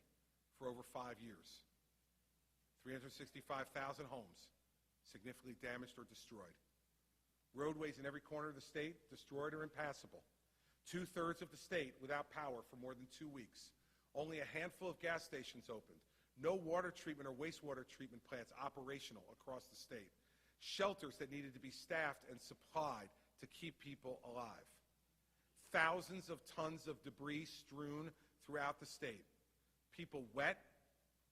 for over 5 years. 365,000 homes significantly damaged or destroyed. Roadways in every corner of the state destroyed or impassable. 2/3 of the state without power for more than 2 weeks. Only a handful of gas stations opened. No water treatment or wastewater treatment plants operational across the state. Shelters that needed to be staffed and supplied to keep people alive. Thousands of tons of debris strewn throughout the state. People wet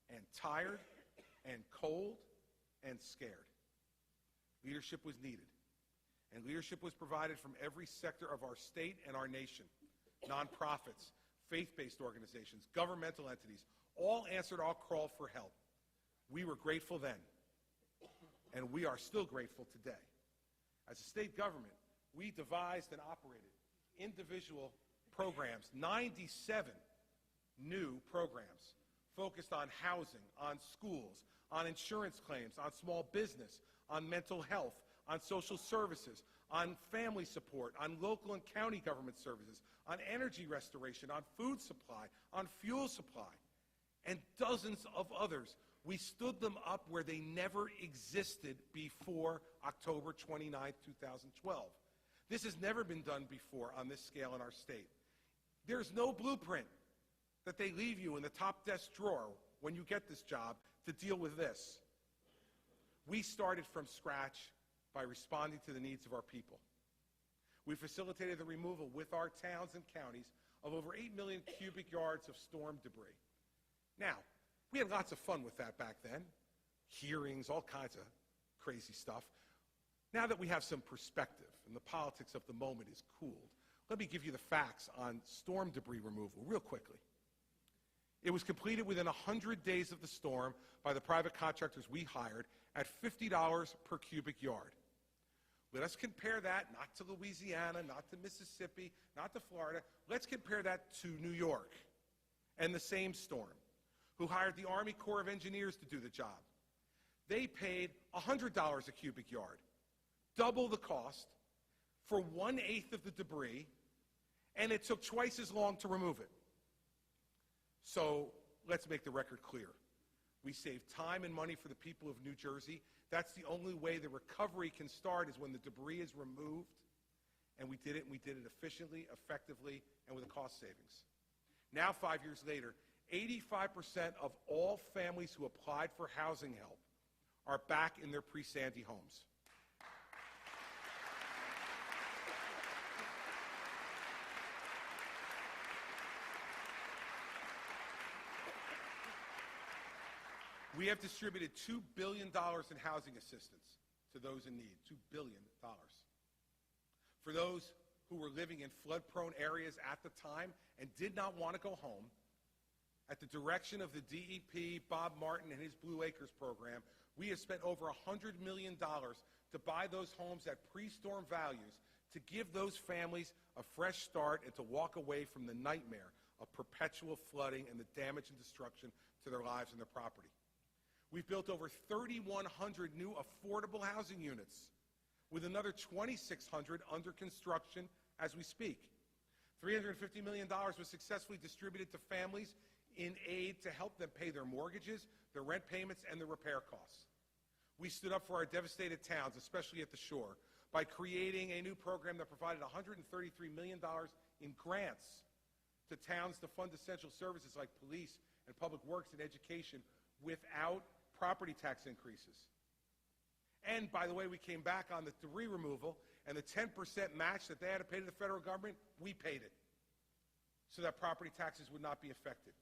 and tired and cold and scared. Leadership was needed. And leadership was provided from every sector of our state and our nation. Nonprofits, faith-based organizations, governmental entities, all answered our call for help. We were grateful then, and we are still grateful today. As a state government, we devised and operated individual programs, 97 new programs focused on housing, on schools, on insurance claims, on small business, on mental health, on social services, on family support, on local and county government services, on energy restoration, on food supply, on fuel supply, and dozens of others. We stood them up where they never existed before October 29, 2012. This has never been done before on this scale in our state. There's no blueprint that they leave you in the top desk drawer when you get this job to deal with this. We started from scratch by responding to the needs of our people. We facilitated the removal with our towns and counties of over 8 million cubic yards of storm debris. Now, we had lots of fun with that back then. Hearings, all kinds of crazy stuff. Now that we have some perspective and the politics of the moment is cooled, let me give you the facts on storm debris removal real quickly. It was completed within 100 days of the storm by the private contractors we hired at $50 per cubic yard. Let us compare that not to Louisiana, not to Mississippi, not to Florida. Let's compare that to New York and the same storm, who hired the Army Corps of Engineers to do the job. They paid $100 a cubic yard, double the cost for 1/8 of the debris, and it took twice as long to remove it. So let's make the record clear. We saved time and money for the people of New Jersey. That's the only way the recovery can start, is when the debris is removed. And we did it efficiently, effectively, and with a cost savings. Now, 5 years later, 85% of all families who applied for housing help are back in their pre-Sandy homes. We have distributed $2 billion in housing assistance to those in need, $2 billion. For those who were living in flood-prone areas at the time and did not want to go home, at the direction of the DEP, Bob Martin, and his Blue Acres program, we have spent over $100 million to buy those homes at pre-storm values, to give those families a fresh start and to walk away from the nightmare of perpetual flooding and the damage and destruction to their lives and their property. We've built over 3,100 new affordable housing units, with another 2,600 under construction as we speak. $350 million was successfully distributed to families in aid to help them pay their mortgages, their rent payments, and their repair costs. We stood up for our devastated towns, especially at the shore, by creating a new program that provided $133 million in grants to towns to fund essential services like police and public works and education without property tax increases. And, by the way, we came back on the debris removal, and the 10% match that they had to pay to the federal government, we paid it, so that property taxes would not be affected.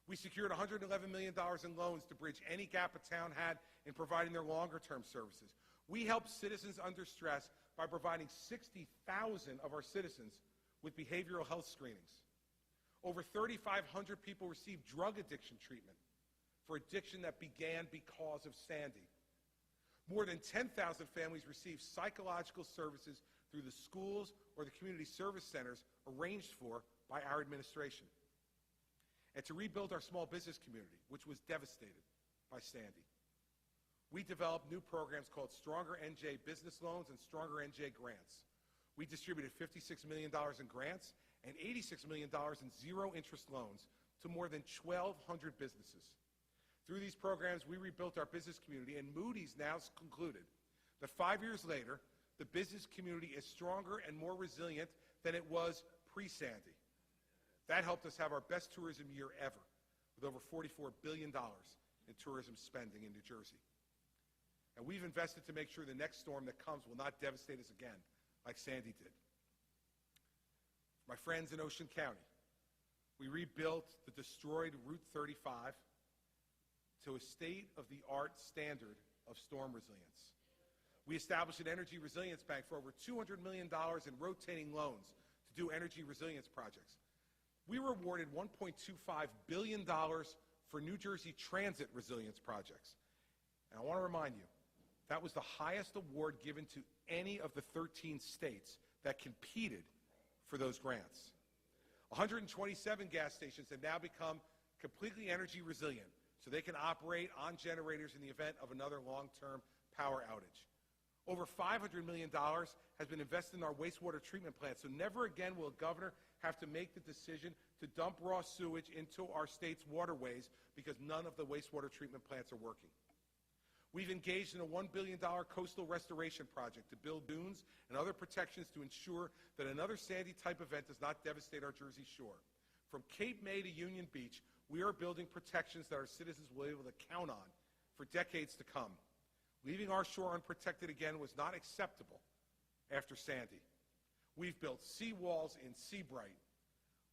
We secured $111 million in loans to bridge any gap a town had in providing their longer-term services. We helped citizens under stress by providing 60,000 of our citizens with behavioral health screenings. Over 3,500 people received drug addiction treatment for addiction that began because of Sandy. More than 10,000 families received psychological services through the schools or the community service centers arranged for by our administration. And to rebuild our small business community, which was devastated by Sandy, we developed new programs called Stronger NJ Business Loans and Stronger NJ Grants. We distributed $56 million in grants and $86 million in zero-interest loans to more than 1,200 businesses. Through these programs, we rebuilt our business community, and Moody's now concluded that 5 years later, the business community is stronger and more resilient than it was pre-Sandy. That helped us have our best tourism year ever, with over $44 billion in tourism spending in New Jersey. And we've invested to make sure the next storm that comes will not devastate us again, like Sandy did. My friends in Ocean County, we rebuilt the destroyed Route 35 to a state-of-the-art standard of storm resilience. We established an energy resilience bank for over $200 million in rotating loans to do energy resilience projects. We were awarded $1.25 billion for New Jersey transit resilience projects. And I want to remind you, that was the highest award given to any of the 13 states that competed for those grants. 127 gas stations have now become completely energy resilient, so they can operate on generators in the event of another long-term power outage. Over $500 million has been invested in our wastewater treatment plant, so never again will a governor have to make the decision to dump raw sewage into our state's waterways because none of the wastewater treatment plants are working. We've engaged in a $1 billion coastal restoration project to build dunes and other protections to ensure that another Sandy-type event does not devastate our Jersey shore. From Cape May to Union Beach, we are building protections that our citizens will be able to count on for decades to come. Leaving our shore unprotected again was not acceptable after Sandy. We've built seawalls in Seabright.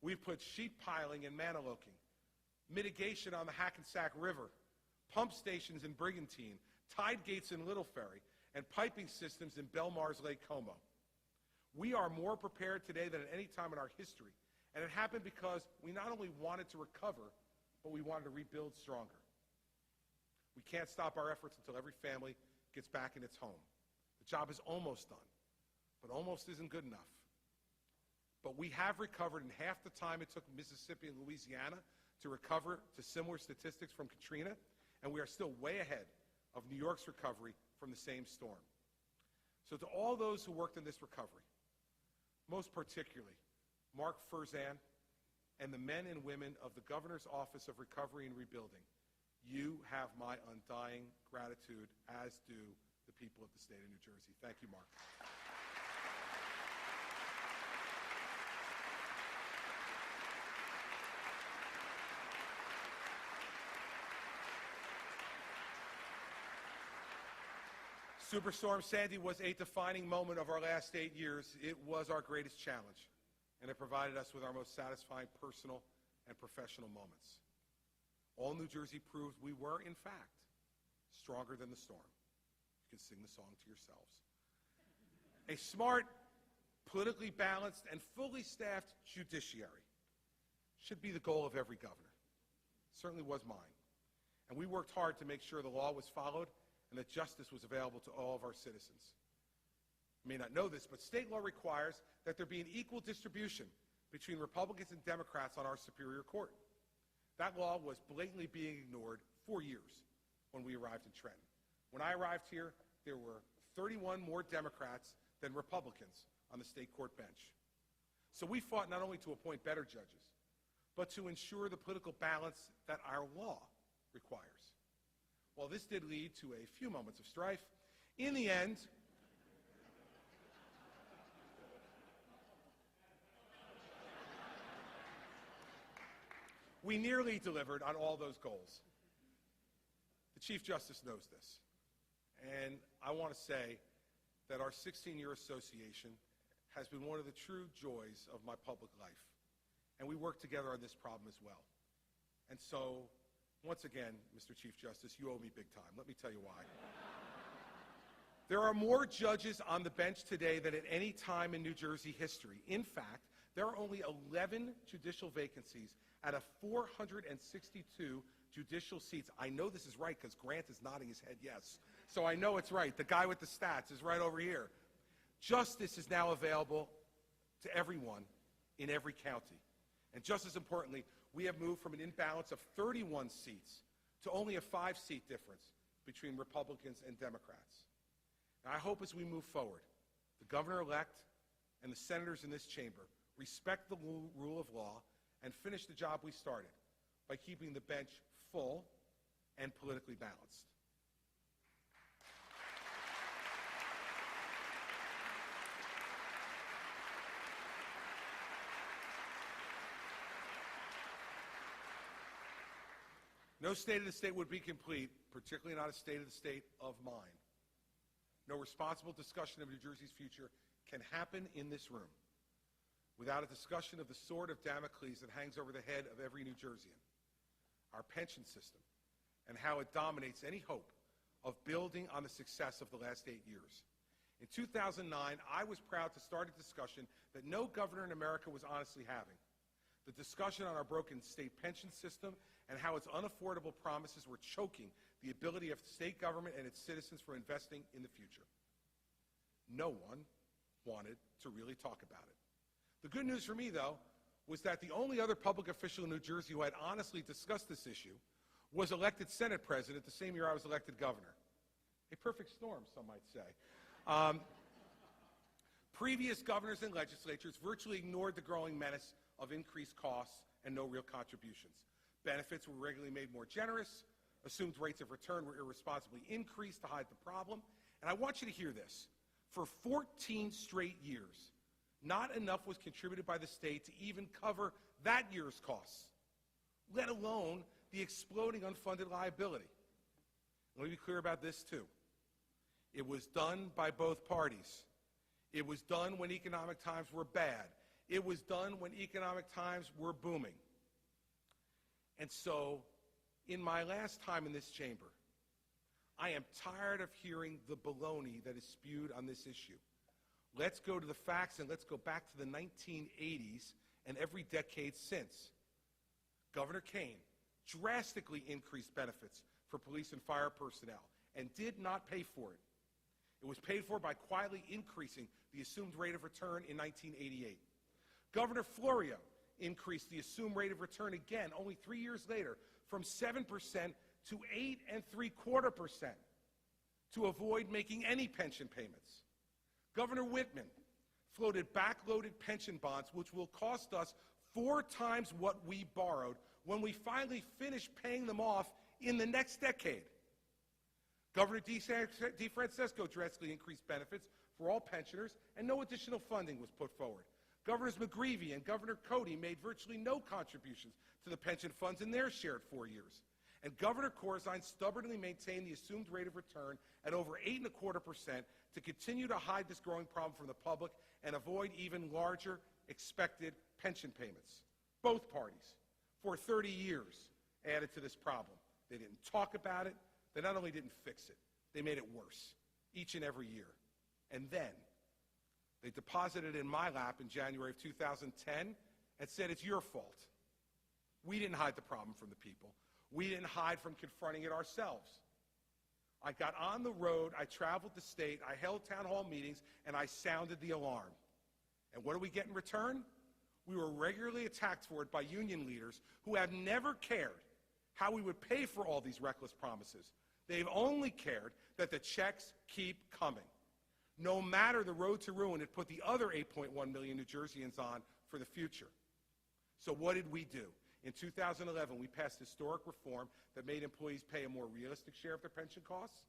We've put sheep piling in Maniloking, mitigation on the Hackensack River, pump stations in Brigantine, tide gates in Little Ferry, and piping systems in Belmar's Lake Como. We are more prepared today than at any time in our history, and it happened because we not only wanted to recover, but we wanted to rebuild stronger. We can't stop our efforts until every family gets back in its home. The job is almost done, but almost isn't good enough. But we have recovered in half the time it took Mississippi and Louisiana to recover to similar statistics from Katrina, and we are still way ahead of New York's recovery from the same storm. So to all those who worked in this recovery, most particularly Mark Furzan and the men and women of the Governor's Office of Recovery and Rebuilding, you have my undying gratitude, as do the people of the state of New Jersey. Thank you, Mark. Superstorm Sandy was a defining moment of our last 8 years. It was our greatest challenge, and it provided us with our most satisfying personal and professional moments. All New Jersey proved we were, in fact, stronger than the storm. You can sing the song to yourselves. A smart politically balanced, and fully staffed judiciary should be the goal of every governor. It certainly was mine. And we worked hard to make sure the law was followed and that justice was available to all of our citizens. You may not know this, but state law requires that there be an equal distribution between Republicans and Democrats on our Superior Court. That law was blatantly being ignored for years when we arrived in Trenton. When I arrived here, there were 31 more Democrats than Republicans on the state court bench. So we fought not only to appoint better judges, but to ensure the political balance that our law requires. While this did lead to a few moments of strife, in the end, we nearly delivered on all those goals. The Chief Justice knows this. And I want to say that our 16-year association has been one of the true joys of my public life. And we work together on this problem as well. And so, once again, Mr. Chief Justice, you owe me big time. Let me tell you why. There are more judges on the bench today than at any time in New Jersey history. In fact, there are only 11 judicial vacancies out of 462 judicial seats. I know this is right because Grant is nodding his head yes. So I know it's right. The guy with the stats is right over here. Justice is now available to everyone in every county. And just as importantly, we have moved from an imbalance of 31 seats to only a 5-seat difference between Republicans and Democrats. Now, I hope as we move forward, the governor-elect and the senators in this chamber respect the rule of law and finish the job we started by keeping the bench full and politically balanced. No state of the state would be complete, particularly not a state of the state of mind. No responsible discussion of New Jersey's future can happen in this room without a discussion of the sword of Damocles that hangs over the head of every New Jerseyan, our pension system, and how it dominates any hope of building on the success of the last 8 years. In 2009, I was proud to start a discussion that no governor in America was honestly having. The discussion on our broken state pension system and how its unaffordable promises were choking the ability of state government and its citizens for investing in the future. No one wanted to really talk about it. The good news for me, though, was that the only other public official in New Jersey who had honestly discussed this issue was elected Senate President the same year I was elected governor. A perfect storm, some might say. Previous governors and legislatures virtually ignored the growing menace of increased costs and no real contributions. Benefits were regularly made more generous. Assumed rates of return were irresponsibly increased to hide the problem. And I want you to hear this. For 14 straight years, not enough was contributed by the state to even cover that year's costs, let alone the exploding unfunded liability. Let me be clear about this, too. It was done by both parties. It was done when economic times were bad. It was done when economic times were booming. And so, in my last time in this chamber, I am tired of hearing the baloney that is spewed on this issue. Let's go to the facts and let's go back to the 1980s and every decade since. Governor Kane drastically increased benefits for police and fire personnel and did not pay for it. It was paid for by quietly increasing the assumed rate of return in 1988. Governor Florio increased the assumed rate of return again only 3 years later from 7% to 8.75% to avoid making any pension payments. Governor Whitman floated backloaded pension bonds which will cost us 4 times what we borrowed when we finally finish paying them off in the next decade. Governor DeFrancesco drastically increased benefits for all pensioners and no additional funding was put forward. Governors McGreevey and Governor Cody made virtually no contributions to the pension funds in their shared 4 years. And Governor Corzine stubbornly maintained the assumed rate of return at over 8.25% to continue to hide this growing problem from the public and avoid even larger expected pension payments. Both parties, for 30 years, added to this problem. They didn't talk about it. They not only didn't fix it, they made it worse each and every year. And then They deposited it in my lap in January of 2010 and said, it's your fault. We didn't hide the problem from the people. We didn't hide from confronting it ourselves. I got on the road, I traveled the state, I held town hall meetings, and I sounded the alarm. And what do we get in return? We were regularly attacked for it by union leaders who have never cared how we would pay for all these reckless promises. They've only cared that the checks keep coming. No matter the road to ruin it put the other 8.1 million New Jerseyans on for the future. So what did we do? In 2011, we passed historic reform that made employees pay a more realistic share of their pension costs,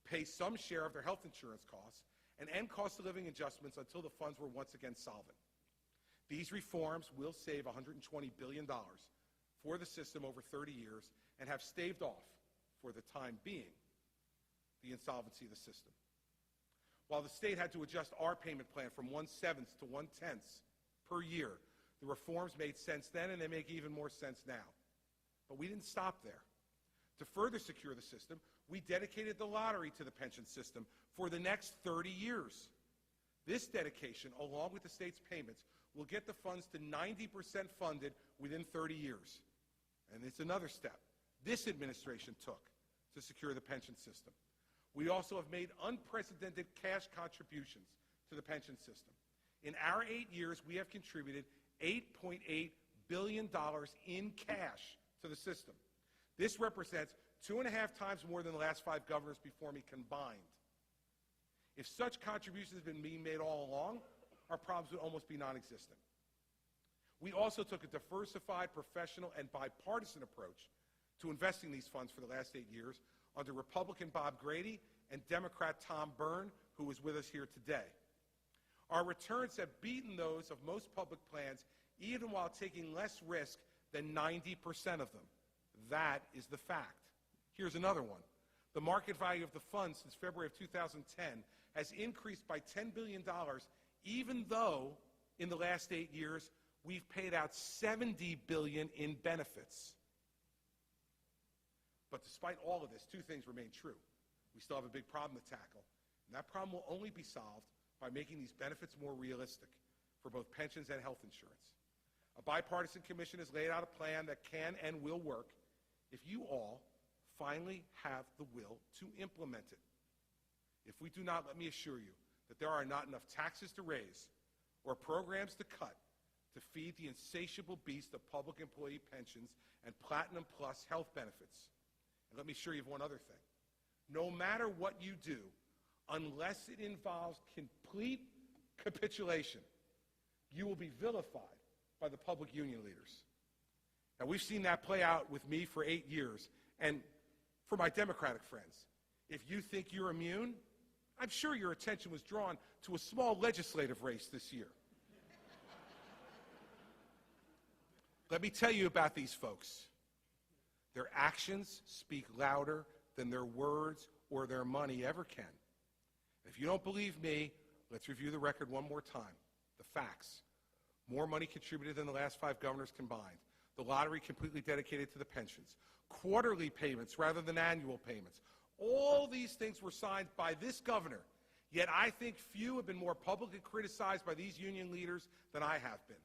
pay some share of their health insurance costs, and end cost of living adjustments until the funds were once again solvent. These reforms will save $120 billion for the system over 30 years and have staved off, for the time being, the insolvency of the system. While the state had to adjust our payment plan from 1/7 to 1/10 per year, the reforms made sense then, and they make even more sense now. But we didn't stop there. To further secure the system, we dedicated the lottery to the pension system for the next 30 years. This dedication, along with the state's payments, will get the funds to 90% funded within 30 years. And it's another step this administration took to secure the pension system. We also have made unprecedented cash contributions to the pension system. In our 8 years, we have contributed $8.8 billion in cash to the system. This represents 2.5 times more than the last 5 governors before me combined. If such contributions had been being made all along, our problems would almost be non-existent. We also took a diversified, professional, and bipartisan approach to investing these funds for the last 8 years under Republican Bob Grady and Democrat Tom Byrne, who is with us here today. Our returns have beaten those of most public plans, even while taking less risk than 90% of them. That is the fact. Here's another one. The market value of the fund since February of 2010 has increased by $10 billion, even though in the last 8 years we've paid out $70 billion in benefits. But despite all of this, 2 things remain true. We still have a big problem to tackle, and that problem will only be solved by making these benefits more realistic for both pensions and health insurance. A bipartisan commission has laid out a plan that can and will work if you all finally have the will to implement it. If we do not, let me assure you that there are not enough taxes to raise or programs to cut to feed the insatiable beast of public employee pensions and Platinum Plus health benefits. And let me assure you of one other thing. No matter what you do, unless it involves complete capitulation, you will be vilified by the public union leaders. Now, we've seen that play out with me for 8 years. And for my Democratic friends, if you think you're immune, I'm sure your attention was drawn to a small legislative race this year. Let me tell you about these folks. Their actions speak louder than their words or their money ever can. If you don't believe me, let's review the record one more time. The facts. More money contributed than the last 5 governors combined. The lottery completely dedicated to the pensions. Quarterly payments rather than annual payments. All these things were signed by this governor, yet I think few have been more publicly criticized by these union leaders than I have been.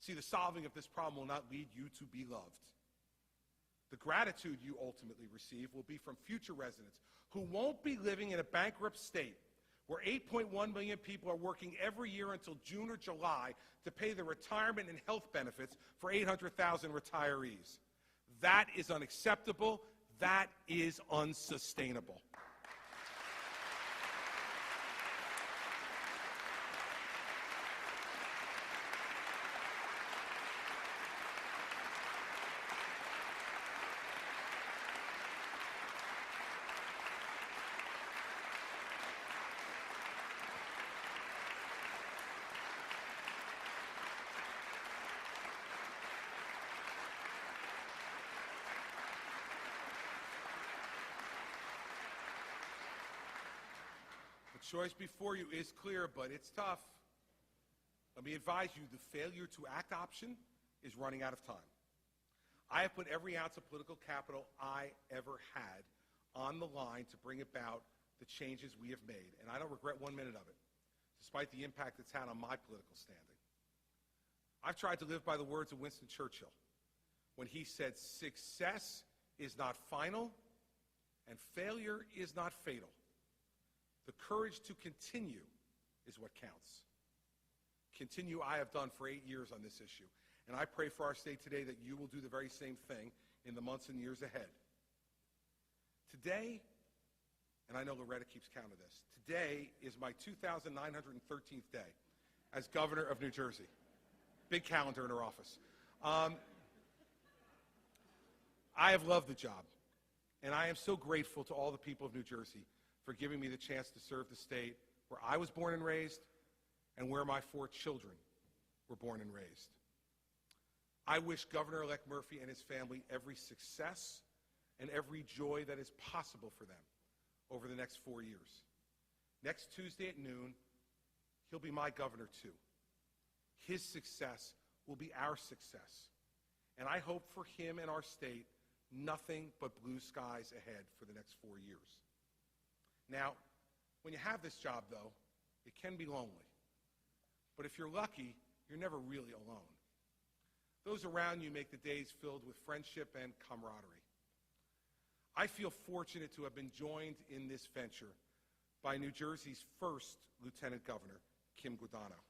See, the solving of this problem will not lead you to be loved. The gratitude you ultimately receive will be from future residents who won't be living in a bankrupt state where 8.1 million people are working every year until June or July to pay the retirement and health benefits for 800,000 retirees. That is unacceptable. That is unsustainable. The choice before you is clear, but it's tough. Let me advise you, the failure to act option is running out of time. I have put every ounce of political capital I ever had on the line to bring about the changes we have made, and I don't regret 1 minute of it. To despite the impact it's had on my political standing. I've tried to live by the words of Winston Churchill when he said, "Success is not final and failure is not fatal. The courage to continue is what counts." Continue I have done for 8 years on this issue, and I pray for our state today that you will do the very same thing in the months and years ahead. Today, and I know Loretta keeps count of this, today is my 2,913th day as governor of New Jersey. Big calendar in her office. I have loved the job, and I am so grateful to all the people of New Jersey for giving me the chance to serve the state where I was born and raised and where my 4 children were born and raised. I wish Governor-elect Murphy and his family every success and every joy that is possible for them over the next 4 years. Next Tuesday at noon, he'll be my governor too. His success will be our success. And I hope for him and our state nothing but blue skies ahead for the next 4 years. Now, when you have this job, though, it can be lonely. But if you're lucky, you're never really alone. Those around you make the days filled with friendship and camaraderie. I feel fortunate to have been joined in this venture by New Jersey's first Lieutenant Governor, Kim Guadagno.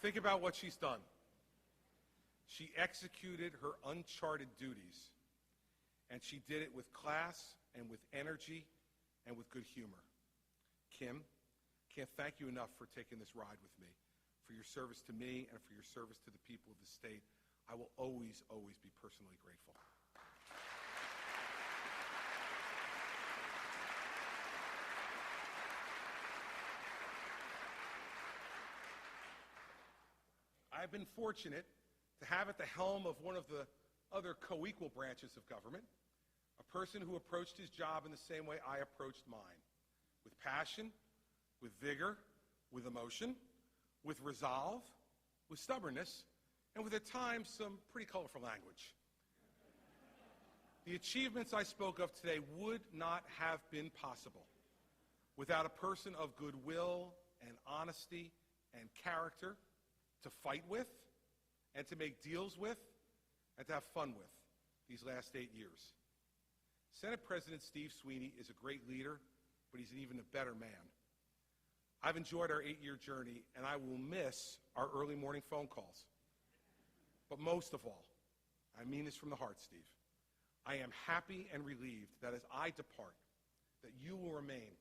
Think about what she's done. She executed her uncharted duties, and she did it with class and with energy and with good humor. Kim, can't thank you enough for taking this ride with me, for your service to me and for your service to the people of the state. I will always, always be personally grateful. I've been fortunate to have at the helm of one of the other co-equal branches of government a person who approached his job in the same way I approached mine, with passion, with vigor, with emotion, with resolve, with stubbornness, and with at times some pretty colorful language. The achievements I spoke of today would not have been possible without a person of goodwill and honesty and character to fight with and to make deals with and to have fun with these last 8 years. Senate President Steve Sweeney is a great leader, but he's an even a better man. I've enjoyed our 8-year journey, and I will miss our early morning phone calls. But most of all, I mean this from the heart, Steve, I am happy and relieved that as I depart, that you will remain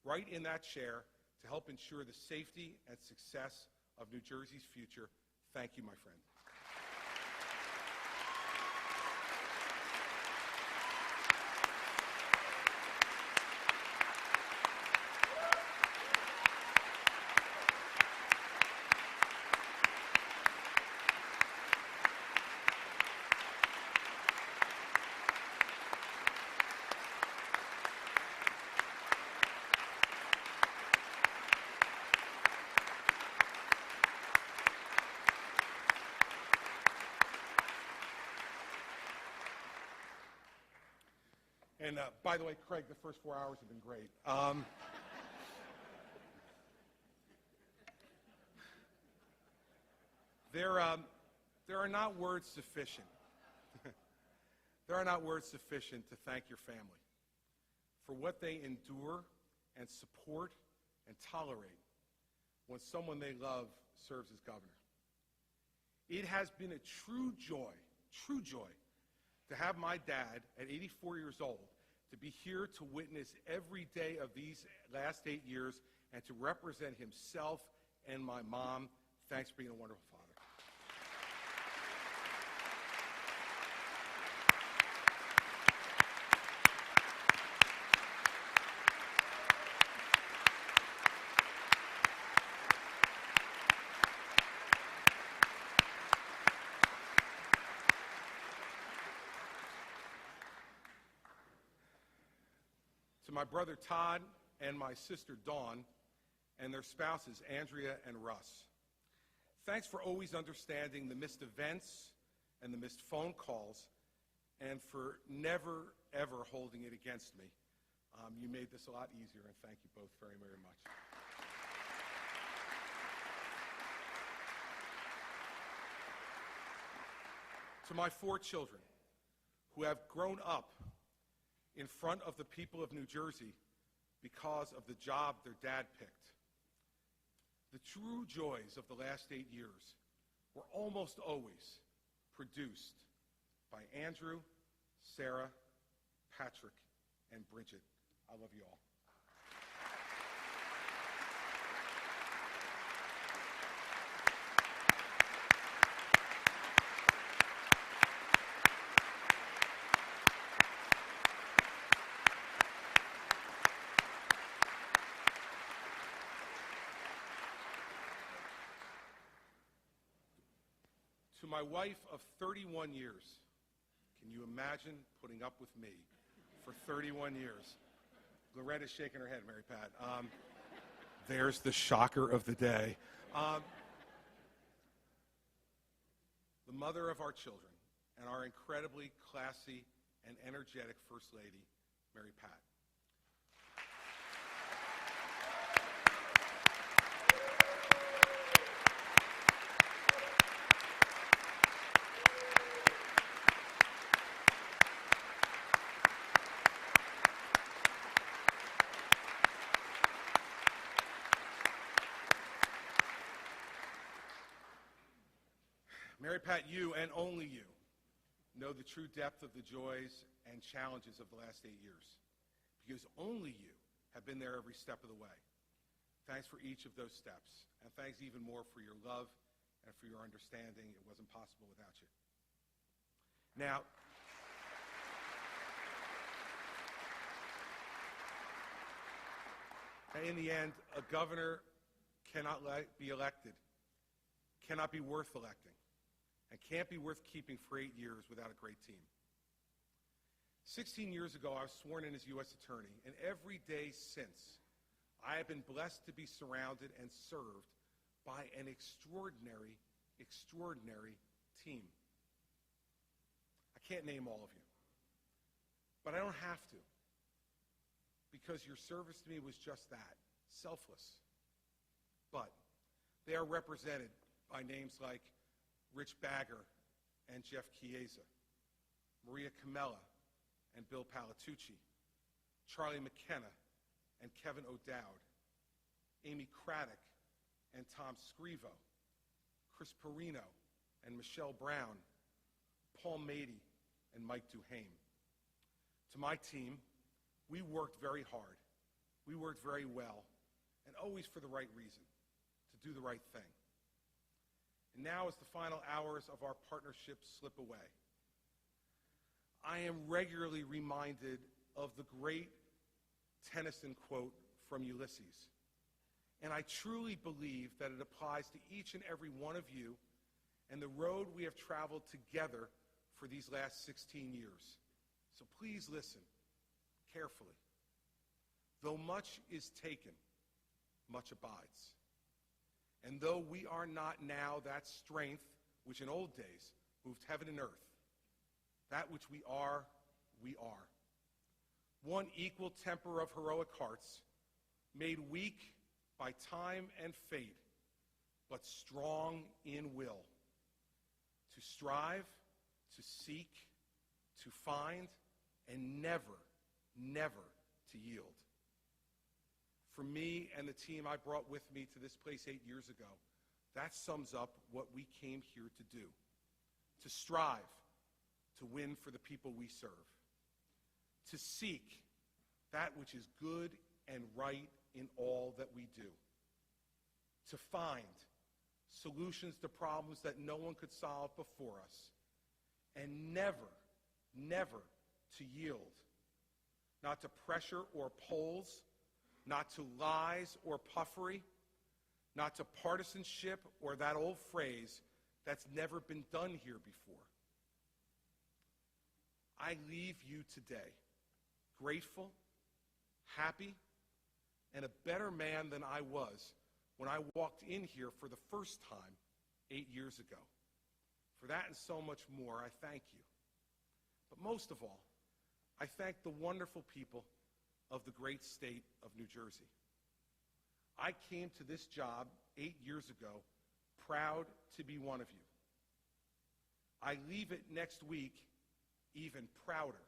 right in that chair to help ensure the safety and success of New Jersey's future. Thank you, my friend. And by the way, Craig, the first 4 hours have been great. There are not words sufficient. There are not words sufficient to thank your family for what they endure and support and tolerate when someone they love serves as governor. It has been a true joy to have my dad at 84 years old to be here to witness every day of these last 8 years and to represent himself and my mom. Thanks for being a wonderful father. To my brother Todd and my sister Dawn and their spouses Andrea and Russ. Thanks for always understanding the missed events and the missed phone calls, and for never, ever holding it against me. You made this a lot easier, and thank you both very, very much. To my 4 children who have grown up in front of the people of New Jersey because of the job their dad picked. The true joys of the last 8 years were almost always produced by Andrew, Sarah, Patrick, and Bridget. I love you all. To my wife of 31 years, can you imagine putting up with me for 31 years? Loretta's shaking her head, Mary Pat. There's the shocker of the day. The mother of our children and our incredibly classy and energetic First Lady, Mary Pat. Mary Pat, you and only you know the true depth of the joys and challenges of the last 8 years, because only you have been there every step of the way. Thanks for each of those steps, and thanks even more for your love and for your understanding. It wasn't possible without you. Now, in the end, a governor cannot be elected, cannot be worth electing, and can't be worth keeping for 8 years without a great team. 16 years ago, I was sworn in as U.S. Attorney, and every day since, I have been blessed to be surrounded and served by an extraordinary, extraordinary team. I can't name all of you, but I don't have to, because your service to me was just that, selfless. But they are represented by names like Rich Bagger and Jeff Chiesa, Maria Camella and Bill Palatucci, Charlie McKenna and Kevin O'Dowd, Amy Craddock and Tom Scrivo, Chris Perino and Michelle Brown, Paul Mady and Mike Duhame. To my team, we worked very hard, we worked very well, and always for the right reason, to do the right thing. And now, as the final hours of our partnership slip away, I am regularly reminded of the great Tennyson quote from Ulysses. And I truly believe that it applies to each and every one of you and the road we have traveled together for these last 16 years. So please listen carefully. Though much is taken, much abides. And though we are not now that strength which in old days moved heaven and earth, that which we are, we are. One equal temper of heroic hearts, made weak by time and fate, but strong in will, to strive, to seek, to find, and never, never to yield. For me and the team I brought with me to this place 8 years ago, that sums up what we came here to do, to strive, to win for the people we serve, to seek that which is good and right in all that we do, to find solutions to problems that no one could solve before us, and never, never to yield, not to pressure or polls, not to lies or puffery, not to partisanship or that old phrase that's never been done here before. I leave you today grateful, happy, and a better man than I was when I walked in here for the first time 8 years ago. For that and so much more, I thank you. But most of all, I thank the wonderful people of the great state of New Jersey. I came to this job 8 years ago proud to be one of you. I leave it next week even prouder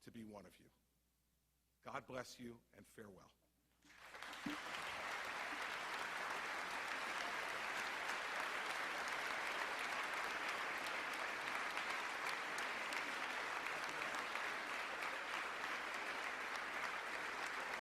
to be one of you. God bless you and farewell.